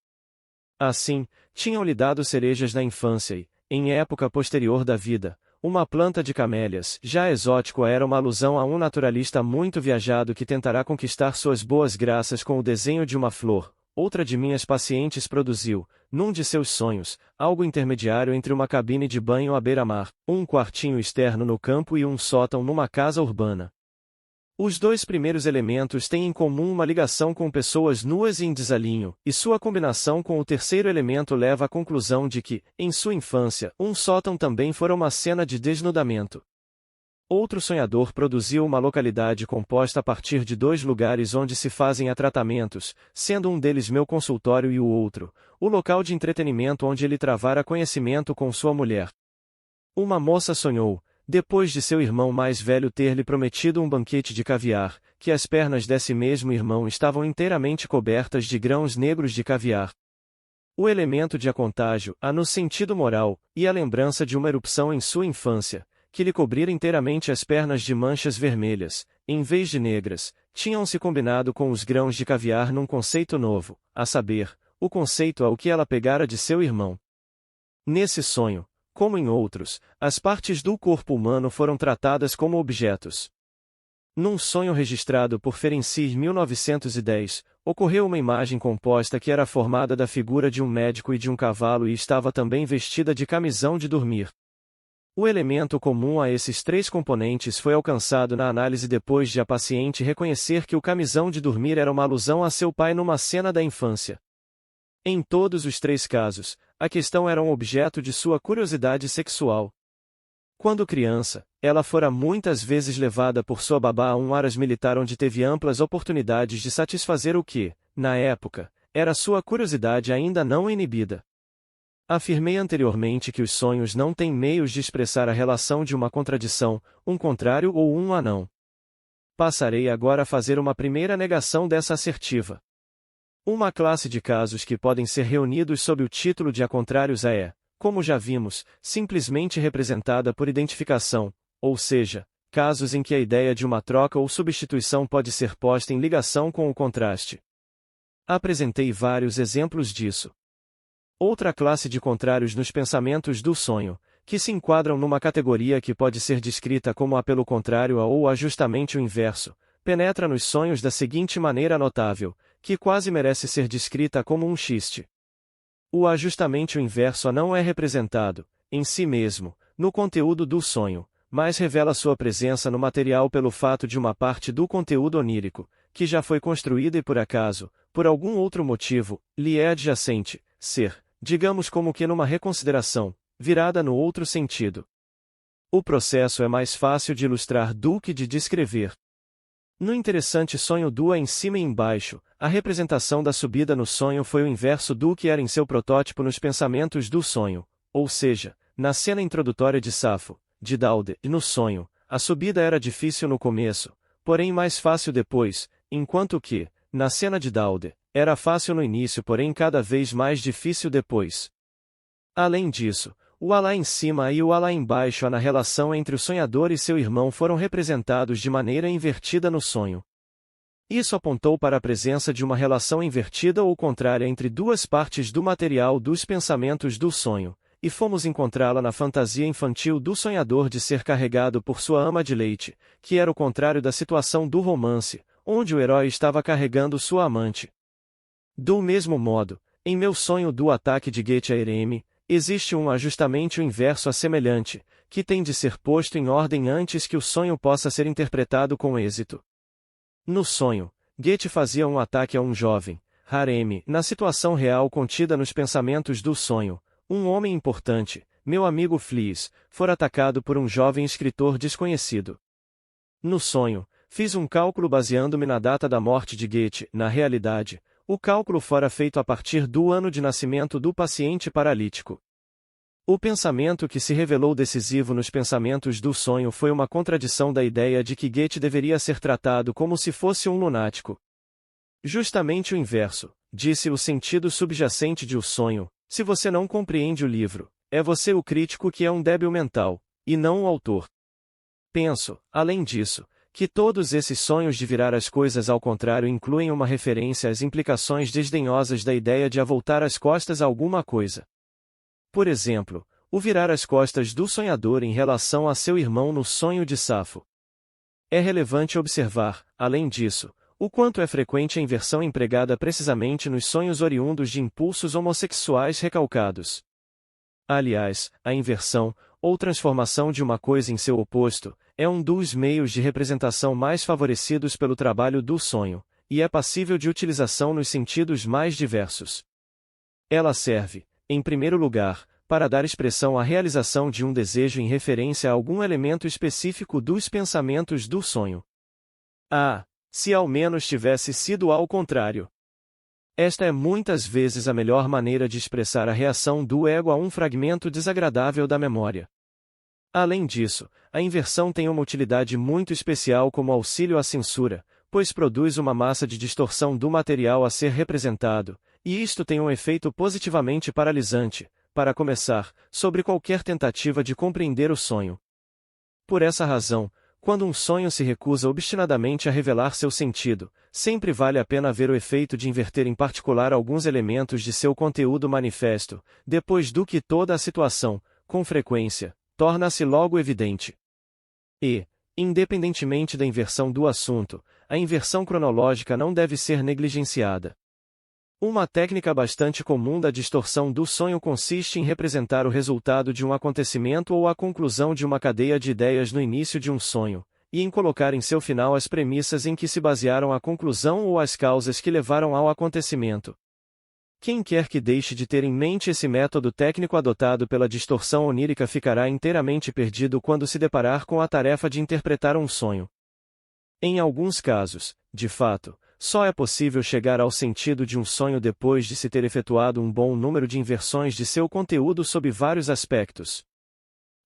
Assim, tinham-lhe dado cerejas na infância e, em época posterior da vida, uma planta de camélias. Já exótico era uma alusão a um naturalista muito viajado que tentará conquistar suas boas graças com o desenho de uma flor. Outra de minhas pacientes produziu, num de seus sonhos, algo intermediário entre uma cabine de banho à beira-mar, um quartinho externo no campo e um sótão numa casa urbana. Os dois primeiros elementos têm em comum uma ligação com pessoas nuas e em desalinho, e sua combinação com o terceiro elemento leva à conclusão de que, em sua infância, um sótão também fora uma cena de desnudamento. Outro sonhador produziu uma localidade composta a partir de dois lugares onde se fazem tratamentos, sendo um deles meu consultório e o outro, o local de entretenimento onde ele travara conhecimento com sua mulher. Uma moça sonhou, depois de seu irmão mais velho ter lhe prometido um banquete de caviar, que as pernas desse mesmo irmão estavam inteiramente cobertas de grãos negros de caviar. O elemento de contágio, no sentido moral, e a lembrança de uma erupção em sua infância, que lhe cobrira inteiramente as pernas de manchas vermelhas, em vez de negras, tinham-se combinado com os grãos de caviar num conceito novo, a saber, o conceito ao que ela pegara de seu irmão. Nesse sonho, como em outros, as partes do corpo humano foram tratadas como objetos. Num sonho registrado por Ferenczi em 1910, ocorreu uma imagem composta que era formada da figura de um médico e de um cavalo e estava também vestida de camisão de dormir. O elemento comum a esses três componentes foi alcançado na análise depois de a paciente reconhecer que o camisão de dormir era uma alusão a seu pai numa cena da infância. Em todos os três casos, a questão era um objeto de sua curiosidade sexual. Quando criança, ela fora muitas vezes levada por sua babá a um aras militar onde teve amplas oportunidades de satisfazer o que, na época, era sua curiosidade ainda não inibida. Afirmei anteriormente que os sonhos não têm meios de expressar a relação de uma contradição, um contrário ou um anão. Passarei agora a fazer uma primeira negação dessa assertiva. Uma classe de casos que podem ser reunidos sob o título de a contrários é, como já vimos, simplesmente representada por identificação, ou seja, casos em que a ideia de uma troca ou substituição pode ser posta em ligação com o contraste. Apresentei vários exemplos disso. Outra classe de contrários nos pensamentos do sonho, que se enquadram numa categoria que pode ser descrita como a pelo contrário a ou a justamente o inverso, penetra nos sonhos da seguinte maneira notável, que quase merece ser descrita como um xiste. O ajustamente o inverso não é representado, em si mesmo, no conteúdo do sonho, mas revela sua presença no material pelo fato de uma parte do conteúdo onírico, que já foi construída e por acaso, por algum outro motivo, lhe é adjacente, ser, digamos como que numa reconsideração, virada no outro sentido. O processo é mais fácil de ilustrar do que de descrever. No interessante sonho do em cima e embaixo, a representação da subida no sonho foi o inverso do que era em seu protótipo nos pensamentos do sonho, ou seja, na cena introdutória de Safo, de Daude, e no sonho, a subida era difícil no começo, porém mais fácil depois, enquanto que, na cena de Daude, era fácil no início porém cada vez mais difícil depois. Além disso, o Alá em cima e o Alá embaixo na relação entre o sonhador e seu irmão foram representados de maneira invertida no sonho. Isso apontou para a presença de uma relação invertida ou contrária entre duas partes do material dos pensamentos do sonho, e fomos encontrá-la na fantasia infantil do sonhador de ser carregado por sua ama de leite, que era o contrário da situação do romance, onde o herói estava carregando sua amante. Do mesmo modo, em meu sonho do ataque de Goethe a Ereme, existe um ajustamente o inverso a semelhante, que tem de ser posto em ordem antes que o sonho possa ser interpretado com êxito. No sonho, Goethe fazia um ataque a um jovem, Hareme, na situação real contida nos pensamentos do sonho, um homem importante, meu amigo Flies, for atacado por um jovem escritor desconhecido. No sonho, fiz um cálculo baseando-me na data da morte de Goethe, na realidade, o cálculo fora feito a partir do ano de nascimento do paciente paralítico. O pensamento que se revelou decisivo nos pensamentos do sonho foi uma contradição da ideia de que Goethe deveria ser tratado como se fosse um lunático. Justamente o inverso, disse o sentido subjacente de O Sonho, se você não compreende o livro, é você o crítico que é um débil mental, e não o autor. Penso, além disso, que todos esses sonhos de virar as coisas ao contrário incluem uma referência às implicações desdenhosas da ideia de voltar as costas a alguma coisa. Por exemplo, o virar as costas do sonhador em relação a seu irmão no sonho de Safo. É relevante observar, além disso, o quanto é frequente a inversão empregada precisamente nos sonhos oriundos de impulsos homossexuais recalcados. Aliás, a inversão, ou transformação de uma coisa em seu oposto, é um dos meios de representação mais favorecidos pelo trabalho do sonho, e é passível de utilização nos sentidos mais diversos. Ela serve, em primeiro lugar, para dar expressão à realização de um desejo em referência a algum elemento específico dos pensamentos do sonho. Se ao menos tivesse sido ao contrário. Esta é muitas vezes a melhor maneira de expressar a reação do ego a um fragmento desagradável da memória. Além disso, a inversão tem uma utilidade muito especial como auxílio à censura, pois produz uma massa de distorção do material a ser representado, e isto tem um efeito positivamente paralisante, para começar, sobre qualquer tentativa de compreender o sonho. Por essa razão, quando um sonho se recusa obstinadamente a revelar seu sentido, sempre vale a pena ver o efeito de inverter em particular alguns elementos de seu conteúdo manifesto, depois do que toda a situação, com frequência, torna-se logo evidente. E, independentemente da inversão do assunto, a inversão cronológica não deve ser negligenciada. Uma técnica bastante comum da distorção do sonho consiste em representar o resultado de um acontecimento ou a conclusão de uma cadeia de ideias no início de um sonho, e em colocar em seu final as premissas em que se basearam a conclusão ou as causas que levaram ao acontecimento. Quem quer que deixe de ter em mente esse método técnico adotado pela distorção onírica ficará inteiramente perdido quando se deparar com a tarefa de interpretar um sonho. Em alguns casos, de fato, só é possível chegar ao sentido de um sonho depois de se ter efetuado um bom número de inversões de seu conteúdo sob vários aspectos.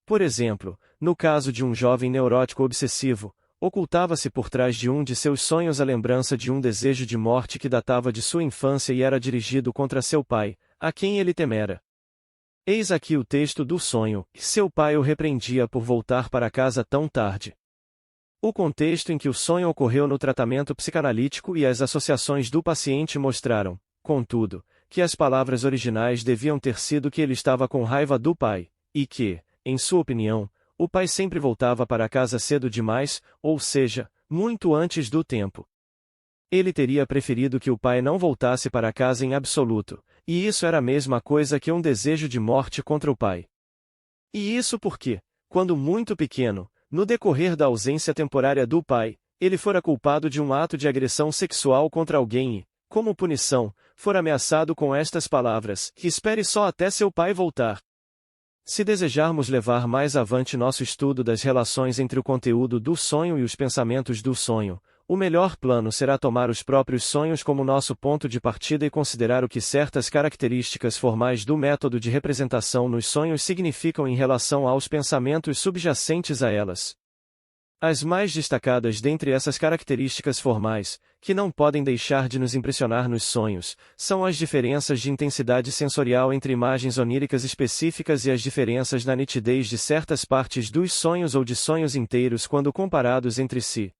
Por exemplo, no caso de um jovem neurótico obsessivo, ocultava-se por trás de um de seus sonhos a lembrança de um desejo de morte que datava de sua infância e era dirigido contra seu pai, a quem ele temera. Eis aqui o texto do sonho: seu pai o repreendia por voltar para casa tão tarde. O contexto em que o sonho ocorreu no tratamento psicanalítico e as associações do paciente mostraram, contudo, que as palavras originais deviam ter sido que ele estava com raiva do pai, e que, em sua opinião, o pai sempre voltava para casa cedo demais, ou seja, muito antes do tempo. Ele teria preferido que o pai não voltasse para casa em absoluto, e isso era a mesma coisa que um desejo de morte contra o pai. E isso porque, quando muito pequeno, no decorrer da ausência temporária do pai, ele fora culpado de um ato de agressão sexual contra alguém e, como punição, fora ameaçado com estas palavras: que espere só até seu pai voltar. Se desejarmos levar mais avante nosso estudo das relações entre o conteúdo do sonho e os pensamentos do sonho, o melhor plano será tomar os próprios sonhos como nosso ponto de partida e considerar o que certas características formais do método de representação nos sonhos significam em relação aos pensamentos subjacentes a elas. As mais destacadas dentre essas características formais, que não podem deixar de nos impressionar nos sonhos, são as diferenças de intensidade sensorial entre imagens oníricas específicas e as diferenças na nitidez de certas partes dos sonhos ou de sonhos inteiros quando comparados entre si.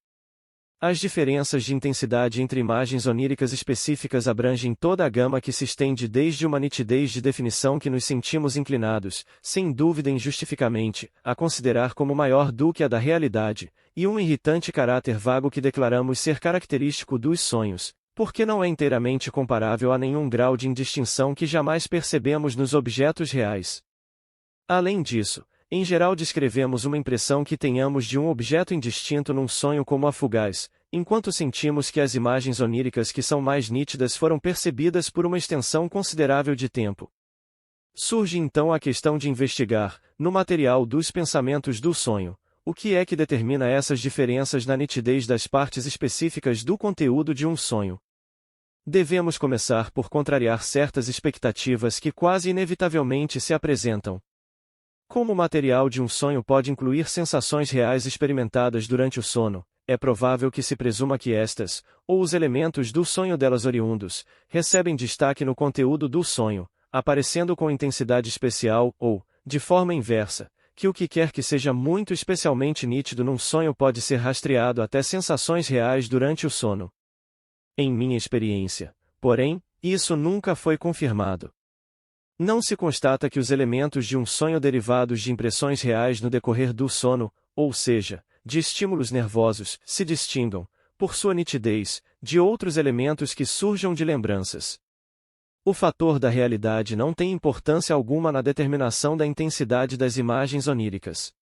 As diferenças de intensidade entre imagens oníricas específicas abrangem toda a gama que se estende desde uma nitidez de definição que nos sentimos inclinados, sem dúvida injustificamente, a considerar como maior do que a da realidade, e um irritante caráter vago que declaramos ser característico dos sonhos, porque não é inteiramente comparável a nenhum grau de indistinção que jamais percebemos nos objetos reais. Além disso, em geral descrevemos uma impressão que tenhamos de um objeto indistinto num sonho como a fugaz, enquanto sentimos que as imagens oníricas que são mais nítidas foram percebidas por uma extensão considerável de tempo. Surge então a questão de investigar, no material dos pensamentos do sonho, o que é que determina essas diferenças na nitidez das partes específicas do conteúdo de um sonho. Devemos começar por contrariar certas expectativas que quase inevitavelmente se apresentam. Como o material de um sonho pode incluir sensações reais experimentadas durante o sono, é provável que se presuma que estas, ou os elementos do sonho delas oriundos, recebem destaque no conteúdo do sonho, aparecendo com intensidade especial ou, de forma inversa, que o que quer que seja muito especialmente nítido num sonho pode ser rastreado até sensações reais durante o sono. Em minha experiência, porém, isso nunca foi confirmado. Não se constata que os elementos de um sonho derivados de impressões reais no decorrer do sono, ou seja, de estímulos nervosos, se distingam, por sua nitidez, de outros elementos que surjam de lembranças. O fator da realidade não tem importância alguma na determinação da intensidade das imagens oníricas.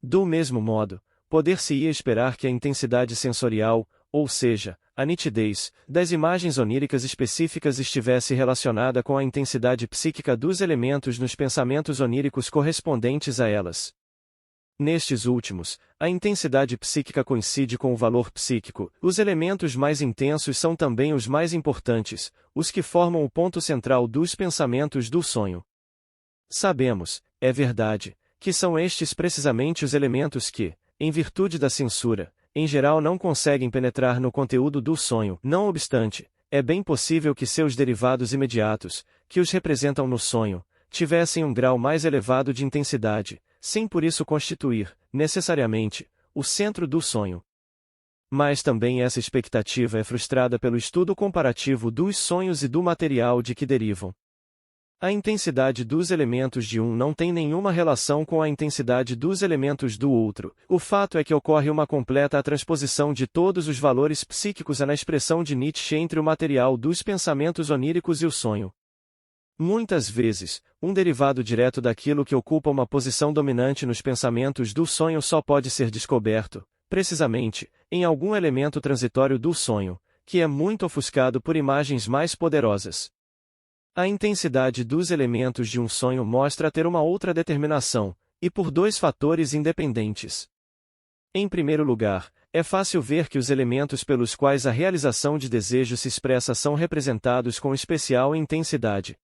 Do mesmo modo, poder-se-ia esperar que a intensidade sensorial, ou seja, a nitidez, das imagens oníricas específicas estivesse relacionada com a intensidade psíquica dos elementos nos pensamentos oníricos correspondentes a elas. Nestes últimos, a intensidade psíquica coincide com o valor psíquico. Os elementos mais intensos são também os mais importantes, os que formam o ponto central dos pensamentos do sonho. Sabemos, é verdade, que são estes precisamente os elementos que, em virtude da censura, em geral não conseguem penetrar no conteúdo do sonho. Não obstante, é bem possível que seus derivados imediatos, que os representam no sonho, tivessem um grau mais elevado de intensidade, sem por isso constituir, necessariamente, o centro do sonho. Mas também essa expectativa é frustrada pelo estudo comparativo dos sonhos e do material de que derivam. A intensidade dos elementos de um não tem nenhuma relação com a intensidade dos elementos do outro. O fato é que ocorre uma completa transposição de todos os valores psíquicos na expressão de Nietzsche entre o material dos pensamentos oníricos e o sonho. Muitas vezes, um derivado direto daquilo que ocupa uma posição dominante nos pensamentos do sonho só pode ser descoberto, precisamente, em algum elemento transitório do sonho, que é muito ofuscado por imagens mais poderosas. A intensidade dos elementos de um sonho mostra ter uma outra determinação, e por dois fatores independentes. Em primeiro lugar, é fácil ver que os elementos pelos quais a realização de desejo se expressa são representados com especial intensidade.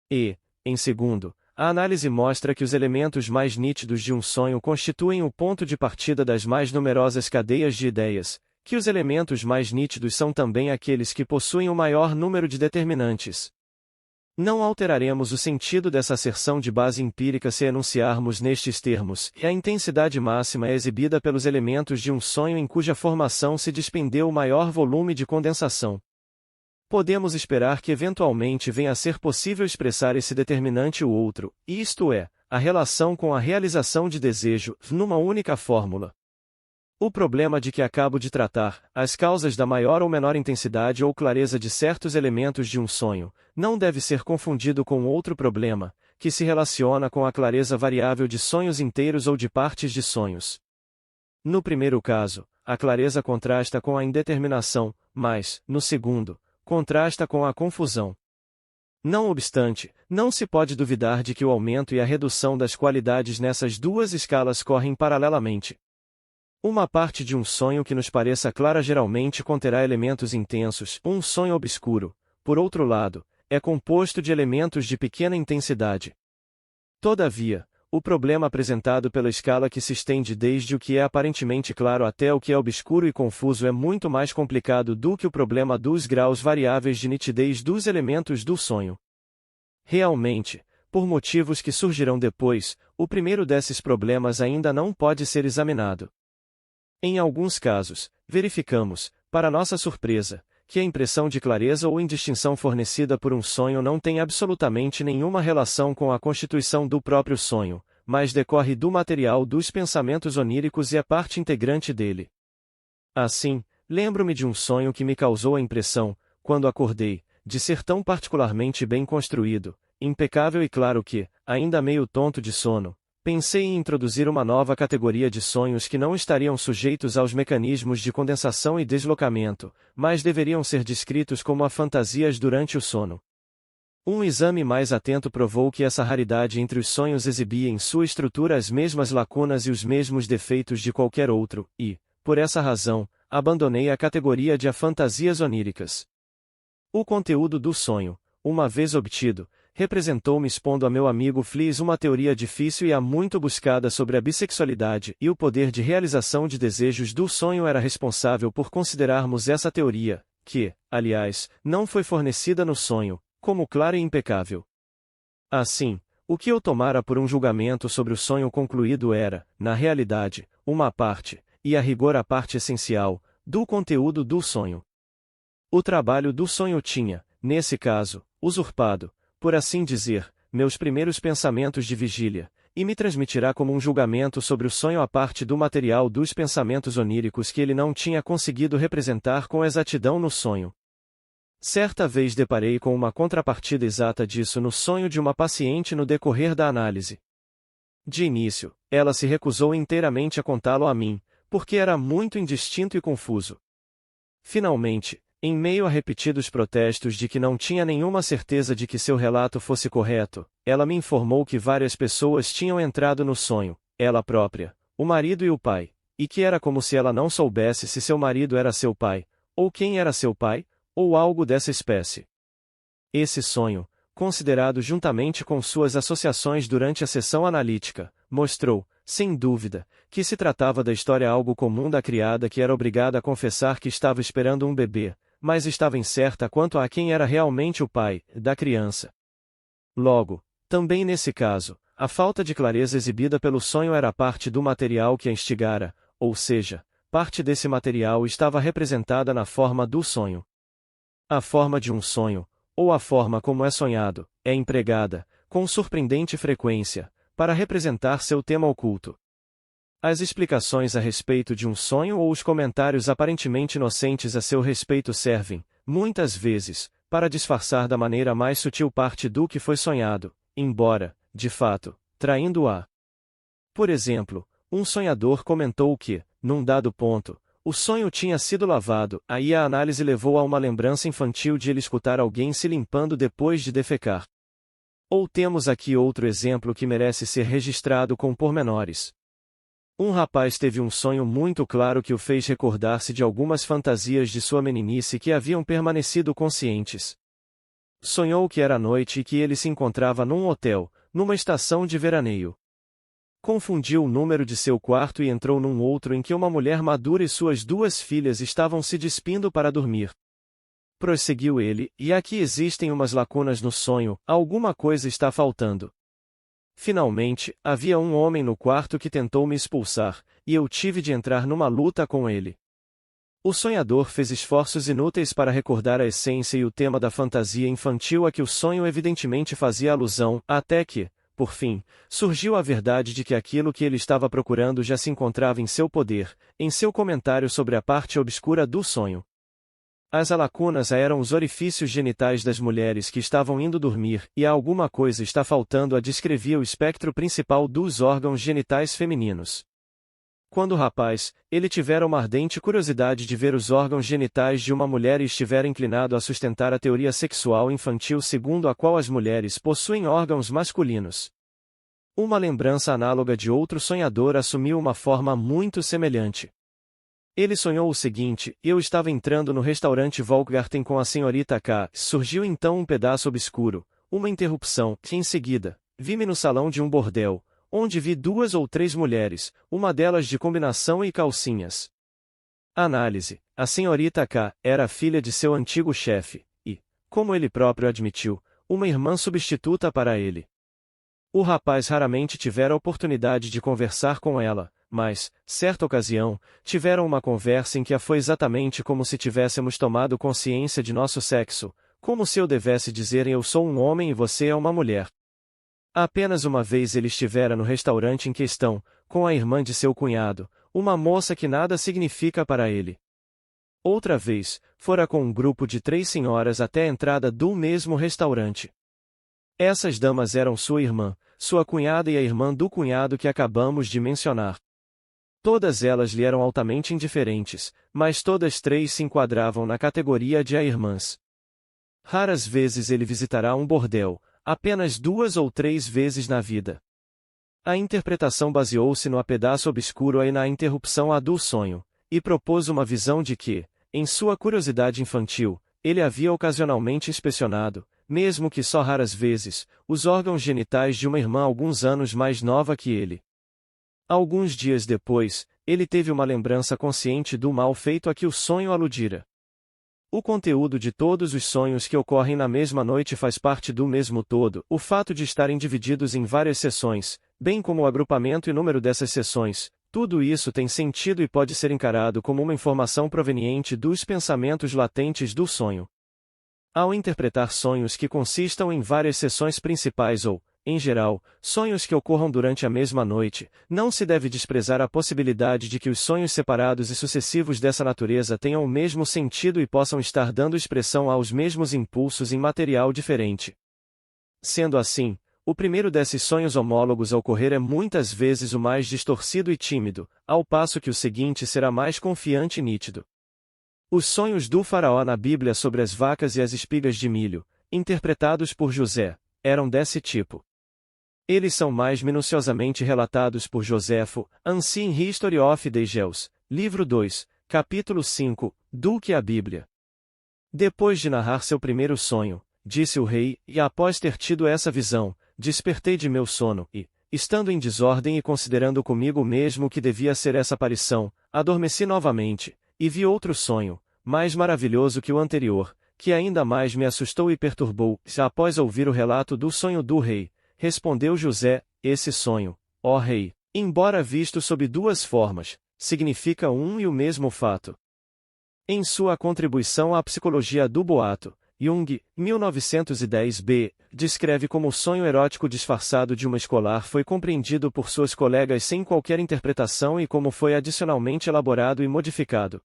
E, em segundo, a análise mostra que os elementos mais nítidos de um sonho constituem o ponto de partida das mais numerosas cadeias de ideias, que os elementos mais nítidos são também aqueles que possuem o maior número de determinantes. Não alteraremos o sentido dessa asserção de base empírica se enunciarmos nestes termos, e a intensidade máxima é exibida pelos elementos de um sonho em cuja formação se despendeu o maior volume de condensação. Podemos esperar que eventualmente venha a ser possível expressar esse determinante ou outro, isto é, a relação com a realização de desejo, numa única fórmula. O problema de que acabo de tratar, as causas da maior ou menor intensidade ou clareza de certos elementos de um sonho, não deve ser confundido com outro problema, que se relaciona com a clareza variável de sonhos inteiros ou de partes de sonhos. No primeiro caso, a clareza contrasta com a indeterminação, mas, no segundo, contrasta com a confusão. Não obstante, não se pode duvidar de que o aumento e a redução das qualidades nessas duas escalas correm paralelamente. Uma parte de um sonho que nos pareça clara geralmente conterá elementos intensos. Um sonho obscuro, por outro lado, é composto de elementos de pequena intensidade. Todavia, o problema apresentado pela escala que se estende desde o que é aparentemente claro até o que é obscuro e confuso é muito mais complicado do que o problema dos graus variáveis de nitidez dos elementos do sonho. Realmente, por motivos que surgirão depois, o primeiro desses problemas ainda não pode ser examinado. Em alguns casos, verificamos, para nossa surpresa, que a impressão de clareza ou indistinção fornecida por um sonho não tem absolutamente nenhuma relação com a constituição do próprio sonho, mas decorre do material dos pensamentos oníricos e é parte integrante dele. Assim, lembro-me de um sonho que me causou a impressão, quando acordei, de ser tão particularmente bem construído, impecável e claro que, ainda meio tonto de sono, pensei em introduzir uma nova categoria de sonhos que não estariam sujeitos aos mecanismos de condensação e deslocamento, mas deveriam ser descritos como a fantasias durante o sono. Um exame mais atento provou que essa raridade entre os sonhos exibia em sua estrutura as mesmas lacunas e os mesmos defeitos de qualquer outro, e, por essa razão, abandonei a categoria de fantasias oníricas. O conteúdo do sonho, uma vez obtido, representou-me expondo a meu amigo Flies uma teoria difícil e há muito buscada sobre a bissexualidade, e o poder de realização de desejos do sonho era responsável por considerarmos essa teoria, que, aliás, não foi fornecida no sonho, como clara e impecável. Assim, o que eu tomara por um julgamento sobre o sonho concluído era, na realidade, uma parte, e a rigor a parte essencial, do conteúdo do sonho. O trabalho do sonho tinha, nesse caso, usurpado, por assim dizer, meus primeiros pensamentos de vigília, e me transmitirá como um julgamento sobre o sonho a parte do material dos pensamentos oníricos que ele não tinha conseguido representar com exatidão no sonho. Certa vez deparei com uma contrapartida exata disso no sonho de uma paciente no decorrer da análise. De início, ela se recusou inteiramente a contá-lo a mim, porque era muito indistinto e confuso. Finalmente, em meio a repetidos protestos de que não tinha nenhuma certeza de que seu relato fosse correto, ela me informou que várias pessoas tinham entrado no sonho, ela própria, o marido e o pai, e que era como se ela não soubesse se seu marido era seu pai, ou quem era seu pai, ou algo dessa espécie. Esse sonho, considerado juntamente com suas associações durante a sessão analítica, mostrou, sem dúvida, que se tratava da história algo comum da criada que era obrigada a confessar que estava esperando um bebê, mas estava incerta quanto a quem era realmente o pai da criança. Logo, também nesse caso, a falta de clareza exibida pelo sonho era parte do material que a instigara, ou seja, parte desse material estava representada na forma do sonho. A forma de um sonho, ou a forma como é sonhado, é empregada, com surpreendente frequência, para representar seu tema oculto. As explicações a respeito de um sonho ou os comentários aparentemente inocentes a seu respeito servem, muitas vezes, para disfarçar da maneira mais sutil parte do que foi sonhado, embora, de fato, traindo-a. Por exemplo, um sonhador comentou que, num dado ponto, o sonho tinha sido lavado, aí a análise levou a uma lembrança infantil de ele escutar alguém se limpando depois de defecar. Ou temos aqui outro exemplo que merece ser registrado com pormenores. Um rapaz teve um sonho muito claro que o fez recordar-se de algumas fantasias de sua meninice que haviam permanecido conscientes. Sonhou que era noite e que ele se encontrava num hotel, numa estação de veraneio. Confundiu o número de seu quarto e entrou num outro em que uma mulher madura e suas duas filhas estavam se despindo para dormir. Prosseguiu ele, e aqui existem umas lacunas no sonho, alguma coisa está faltando. Finalmente, havia um homem no quarto que tentou me expulsar, e eu tive de entrar numa luta com ele. O sonhador fez esforços inúteis para recordar a essência e o tema da fantasia infantil a que o sonho evidentemente fazia alusão, até que, por fim, surgiu a verdade de que aquilo que ele estava procurando já se encontrava em seu poder, em seu comentário sobre a parte obscura do sonho. As lacunas eram os orifícios genitais das mulheres que estavam indo dormir, e alguma coisa está faltando descrevia o espectro principal dos órgãos genitais femininos. Quando o rapaz, ele tivera uma ardente curiosidade de ver os órgãos genitais de uma mulher e estivera inclinado a sustentar a teoria sexual infantil segundo a qual as mulheres possuem órgãos masculinos. Uma lembrança análoga de outro sonhador assumiu uma forma muito semelhante. Ele sonhou o seguinte: eu estava entrando no restaurante Volksgarten com a senhorita K. Surgiu então um pedaço obscuro, uma interrupção, que em seguida, vi-me no salão de um bordel, onde vi 2 ou 3 mulheres, uma delas de combinação e calcinhas. Análise: a senhorita K. era filha de seu antigo chefe, e, como ele próprio admitiu, uma irmã substituta para ele. O rapaz raramente tivera a oportunidade de conversar com ela, mas, certa ocasião, tiveram uma conversa em que foi exatamente como se tivéssemos tomado consciência de nosso sexo, como se eu devesse dizer eu sou um homem e você é uma mulher. Apenas uma vez ele estivera no restaurante em questão, com a irmã de seu cunhado, uma moça que nada significa para ele. Outra vez, fora com um grupo de 3 senhoras até a entrada do mesmo restaurante. Essas damas eram sua irmã, sua cunhada e a irmã do cunhado que acabamos de mencionar. Todas elas lhe eram altamente indiferentes, mas todas 3 se enquadravam na categoria de irmãs. Raras vezes ele visitará um bordel, apenas 2 ou 3 vezes na vida. A interpretação baseou-se no pedaço obscuro e na interrupção do sonho, e propôs uma visão de que, em sua curiosidade infantil, ele havia ocasionalmente inspecionado, mesmo que só raras vezes, os órgãos genitais de uma irmã alguns anos mais nova que ele. Alguns dias depois, ele teve uma lembrança consciente do mal feito a que o sonho aludira. O conteúdo de todos os sonhos que ocorrem na mesma noite faz parte do mesmo todo, o fato de estarem divididos em várias sessões, bem como o agrupamento e número dessas sessões, tudo isso tem sentido e pode ser encarado como uma informação proveniente dos pensamentos latentes do sonho. Ao interpretar sonhos que consistam em várias sessões principais ou, em geral, sonhos que ocorram durante a mesma noite, não se deve desprezar a possibilidade de que os sonhos separados e sucessivos dessa natureza tenham o mesmo sentido e possam estar dando expressão aos mesmos impulsos em material diferente. Sendo assim, O primeiro desses sonhos homólogos a ocorrer é muitas vezes o mais distorcido e tímido, ao passo que o seguinte será mais confiante e nítido. Os sonhos do faraó na Bíblia sobre as vacas e as espigas de milho, interpretados por José, eram desse tipo. Eles são mais minuciosamente relatados por Joséfo, Ancient History of the Eagles, livro 2, capítulo 5, do que a Bíblia. Depois de narrar seu primeiro sonho, disse o rei, e após ter tido essa visão, despertei de meu sono, e, estando em desordem e considerando comigo mesmo que devia ser essa aparição, adormeci novamente, e vi outro sonho, mais maravilhoso que o anterior, que ainda mais me assustou e perturbou. Já após ouvir o relato do sonho do rei, respondeu José, esse sonho, ó rei, embora visto sob duas formas, significa um e o mesmo fato. Em sua contribuição à psicologia do boato, Jung, 1910b, descreve como o sonho erótico disfarçado de uma escolar foi compreendido por suas colegas sem qualquer interpretação e como foi adicionalmente elaborado e modificado.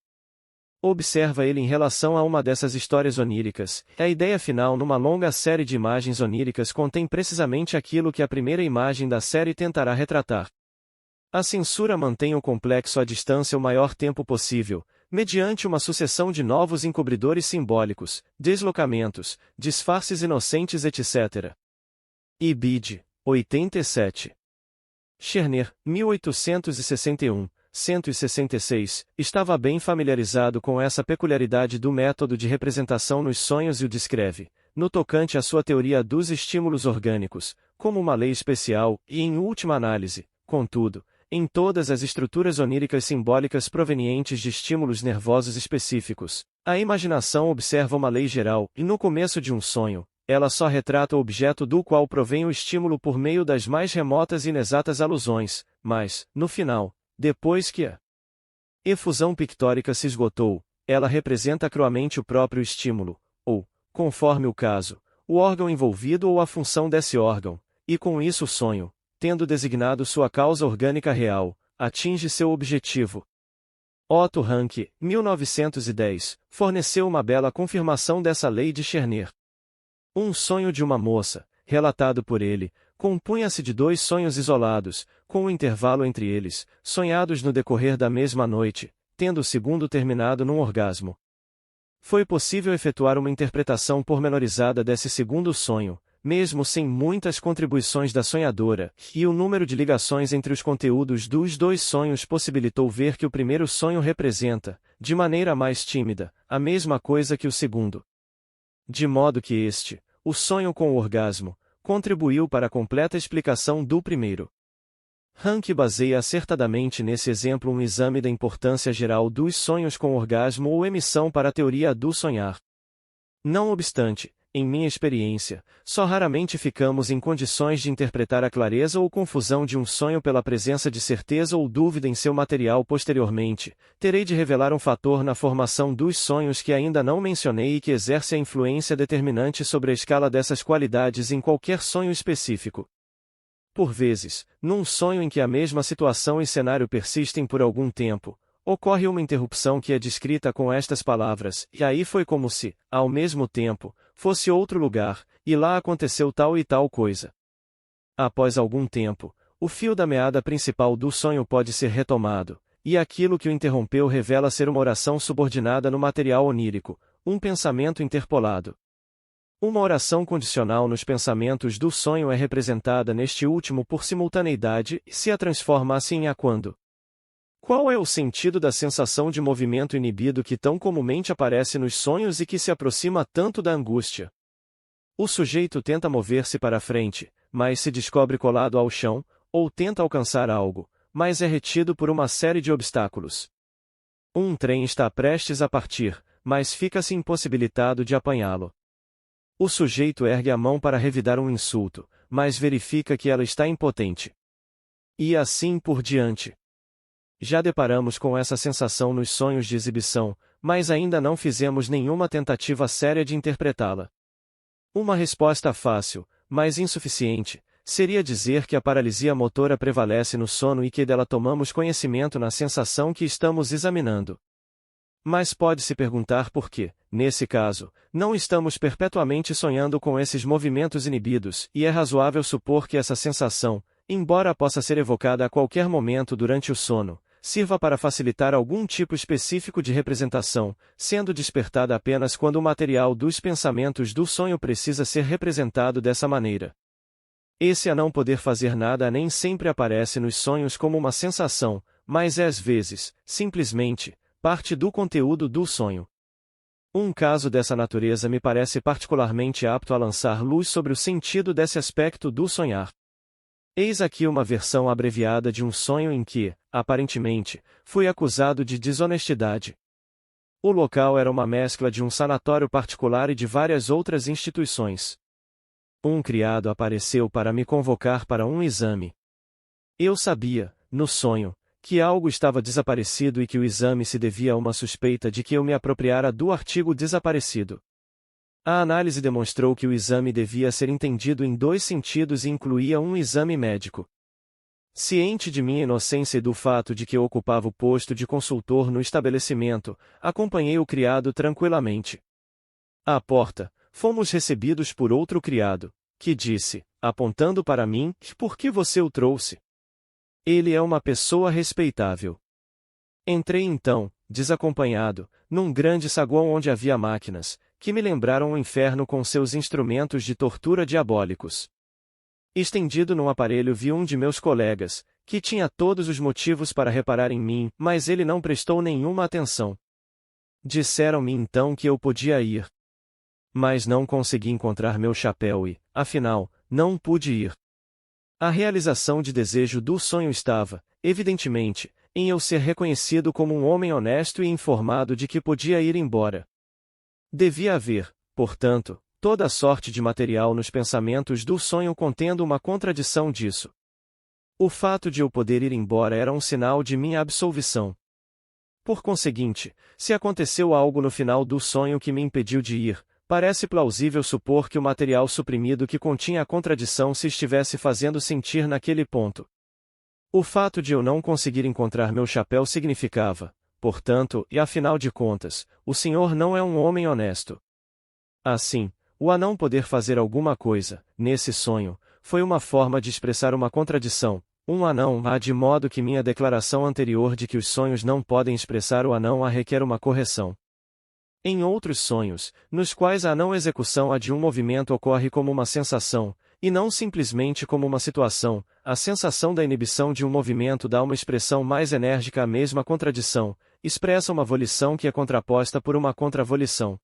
Observa ele em relação a uma dessas histórias oníricas. A ideia final numa longa série de imagens oníricas contém precisamente aquilo que a primeira imagem da série tentará retratar. A censura mantém o complexo à distância o maior tempo possível, mediante uma sucessão de novos encobridores simbólicos, deslocamentos, disfarces inocentes etc. Ibid, 87. Scherner, 1861, 166, estava bem familiarizado com essa peculiaridade do método de representação nos sonhos e o descreve, no tocante à sua teoria dos estímulos orgânicos, como uma lei especial e, em última análise, contudo, em todas as estruturas oníricas simbólicas provenientes de estímulos nervosos específicos. A imaginação observa uma lei geral, e no começo de um sonho, ela só retrata o objeto do qual provém o estímulo por meio das mais remotas e inexatas alusões, mas, no final, depois que a efusão pictórica se esgotou, ela representa cruamente o próprio estímulo, ou, conforme o caso, o órgão envolvido ou a função desse órgão, e com isso o sonho, tendo designado sua causa orgânica real, atinge seu objetivo. Otto Rank, 1910, forneceu uma bela confirmação dessa lei de Scherner. Um sonho de uma moça, relatado por ele, compunha-se de dois sonhos isolados, com um intervalo entre eles, sonhados no decorrer da mesma noite, tendo o segundo terminado num orgasmo. Foi possível efetuar uma interpretação pormenorizada desse segundo sonho, mesmo sem muitas contribuições da sonhadora, e o número de ligações entre os conteúdos dos dois sonhos possibilitou ver que o primeiro sonho representa, de maneira mais tímida, a mesma coisa que o segundo. De modo que o sonho com o orgasmo, contribuiu para a completa explicação do primeiro. Rank baseia acertadamente nesse exemplo um exame da importância geral dos sonhos com orgasmo ou emissão para a teoria do sonhar. Não obstante, em minha experiência, só raramente ficamos em condições de interpretar a clareza ou confusão de um sonho pela presença de certeza ou dúvida em seu material posteriormente. Terei de revelar um fator na formação dos sonhos que ainda não mencionei e que exerce a influência determinante sobre a escala dessas qualidades em qualquer sonho específico. Por vezes, num sonho em que a mesma situação e cenário persistem por algum tempo, ocorre uma interrupção que é descrita com estas palavras, e aí foi como se, ao mesmo tempo, fosse outro lugar, e lá aconteceu tal e tal coisa. Após algum tempo, o fio da meada principal do sonho pode ser retomado, e aquilo que o interrompeu revela ser uma oração subordinada no material onírico, um pensamento interpolado. Uma oração condicional nos pensamentos do sonho é representada neste último por simultaneidade e se a transforma assim a quando. Qual é o sentido da sensação de movimento inibido que tão comumente aparece nos sonhos e que se aproxima tanto da angústia? O sujeito tenta mover-se para a frente, mas se descobre colado ao chão, ou tenta alcançar algo, mas é retido por uma série de obstáculos. Um trem está prestes a partir, mas fica-se impossibilitado de apanhá-lo. O sujeito ergue a mão para revidar um insulto, mas verifica que ela está impotente. E assim por diante. Já deparamos com essa sensação nos sonhos de exibição, mas ainda não fizemos nenhuma tentativa séria de interpretá-la. Uma resposta fácil, mas insuficiente, seria dizer que a paralisia motora prevalece no sono e que dela tomamos conhecimento na sensação que estamos examinando. Mas pode-se perguntar por que, nesse caso, não estamos perpetuamente sonhando com esses movimentos inibidos, e é razoável supor que essa sensação, embora possa ser evocada a qualquer momento durante o sono, sirva para facilitar algum tipo específico de representação, sendo despertada apenas quando o material dos pensamentos do sonho precisa ser representado dessa maneira. Esse a não poder fazer nada nem sempre aparece nos sonhos como uma sensação, mas é às vezes, simplesmente, parte do conteúdo do sonho. Um caso dessa natureza me parece particularmente apto a lançar luz sobre o sentido desse aspecto do sonhar. Eis aqui uma versão abreviada de um sonho em que, aparentemente, fui acusado de desonestidade. O local era uma mescla de um sanatório particular e de várias outras instituições. Um criado apareceu para me convocar para um exame. Eu sabia, no sonho, que algo estava desaparecido e que o exame se devia a uma suspeita de que eu me apropriara do artigo desaparecido. A análise demonstrou que o exame devia ser entendido em dois sentidos e incluía um exame médico. Ciente de minha inocência e do fato de que eu ocupava o posto de consultor no estabelecimento, acompanhei o criado tranquilamente. À porta, fomos recebidos por outro criado, que disse, apontando para mim, por que você o trouxe? Ele é uma pessoa respeitável. Entrei então, desacompanhado, num grande saguão onde havia máquinas, que me lembraram o inferno com seus instrumentos de tortura diabólicos. Estendido num aparelho vi um de meus colegas, que tinha todos os motivos para reparar em mim, mas ele não prestou nenhuma atenção. Disseram-me então que eu podia ir. Mas não consegui encontrar meu chapéu e, afinal, não pude ir. A realização de desejo do sonho estava, evidentemente, em eu ser reconhecido como um homem honesto e informado de que podia ir embora. Devia haver, portanto, toda a sorte de material nos pensamentos do sonho contendo uma contradição disso. O fato de eu poder ir embora era um sinal de minha absolvição. Por conseguinte, se aconteceu algo no final do sonho que me impediu de ir, parece plausível supor que o material suprimido que continha a contradição se estivesse fazendo sentir naquele ponto. O fato de eu não conseguir encontrar meu chapéu significava, portanto, e afinal de contas, o senhor não é um homem honesto. Assim, o a não poder fazer alguma coisa, nesse sonho, foi uma forma de expressar uma contradição, um a não há de modo que minha declaração anterior de que os sonhos não podem expressar o a não há requer uma correção. Em outros sonhos, nos quais a não execução a de um movimento ocorre como uma sensação, e não simplesmente como uma situação, a sensação da inibição de um movimento dá uma expressão mais enérgica à mesma contradição, expressa uma volição que é contraposta por uma contravolição.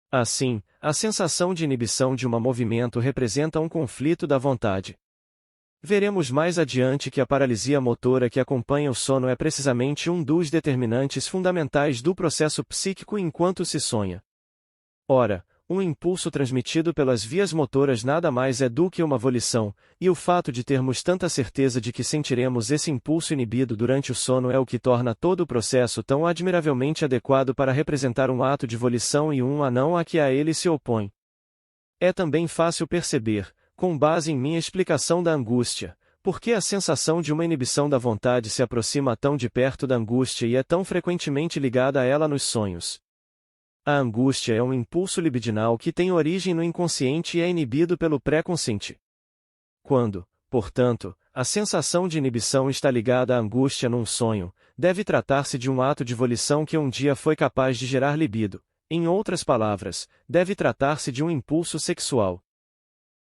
Assim, a sensação de inibição de um movimento representa um conflito da vontade. Veremos mais adiante que a paralisia motora que acompanha o sono é precisamente um dos determinantes fundamentais do processo psíquico enquanto se sonha. Ora, um impulso transmitido pelas vias motoras nada mais é do que uma volição, e o fato de termos tanta certeza de que sentiremos esse impulso inibido durante o sono é o que torna todo o processo tão admiravelmente adequado para representar um ato de volição e um a não a que a ele se opõe. É também fácil perceber, com base em minha explicação da angústia, por que a sensação de uma inibição da vontade se aproxima tão de perto da angústia e é tão frequentemente ligada a ela nos sonhos. A angústia é um impulso libidinal que tem origem no inconsciente e é inibido pelo pré-consciente. Quando, portanto, a sensação de inibição está ligada à angústia num sonho, deve tratar-se de um ato de volição que um dia foi capaz de gerar libido, em outras palavras, deve tratar-se de um impulso sexual.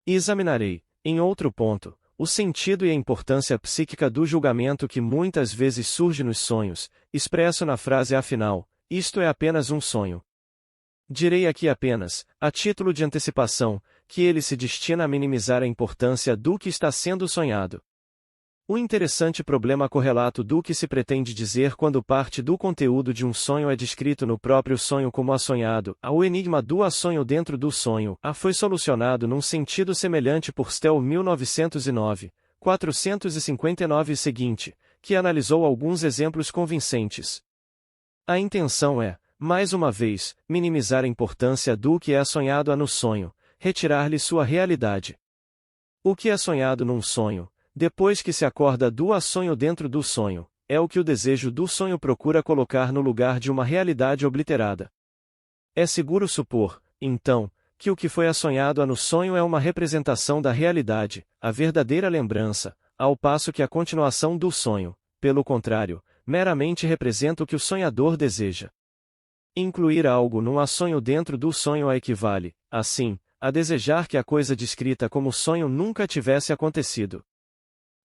E examinarei, em outro ponto, o sentido e a importância psíquica do julgamento que muitas vezes surge nos sonhos, expresso na frase afinal, isto é apenas um sonho. Direi aqui apenas, a título de antecipação, que ele se destina a minimizar a importância do que está sendo sonhado. O interessante problema correlato do que se pretende dizer quando parte do conteúdo de um sonho é descrito no próprio sonho como assonhado, o enigma do assonho dentro do sonho, foi solucionado num sentido semelhante por Stell 1909, 459 e seguinte, que analisou alguns exemplos convincentes. A intenção é, mais uma vez, minimizar a importância do que é sonhado no sonho, retirar-lhe sua realidade. O que é sonhado num sonho, depois que se acorda do sonho dentro do sonho, é o que o desejo do sonho procura colocar no lugar de uma realidade obliterada. É seguro supor, então, que o que foi assonhado no sonho é uma representação da realidade, a verdadeira lembrança, ao passo que a continuação do sonho, pelo contrário, meramente representa o que o sonhador deseja. Incluir algo num sonho dentro do sonho equivale, assim, a desejar que a coisa descrita como sonho nunca tivesse acontecido.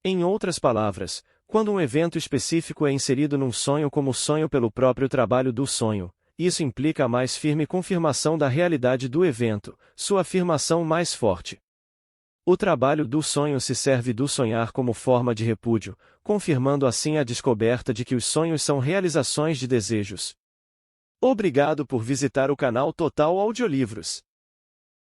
Em outras palavras, quando um evento específico é inserido num sonho como sonho pelo próprio trabalho do sonho, isso implica a mais firme confirmação da realidade do evento, sua afirmação mais forte. O trabalho do sonho se serve do sonhar como forma de repúdio, confirmando assim a descoberta de que os sonhos são realizações de desejos. Obrigado por visitar o canal Total Audiolivros.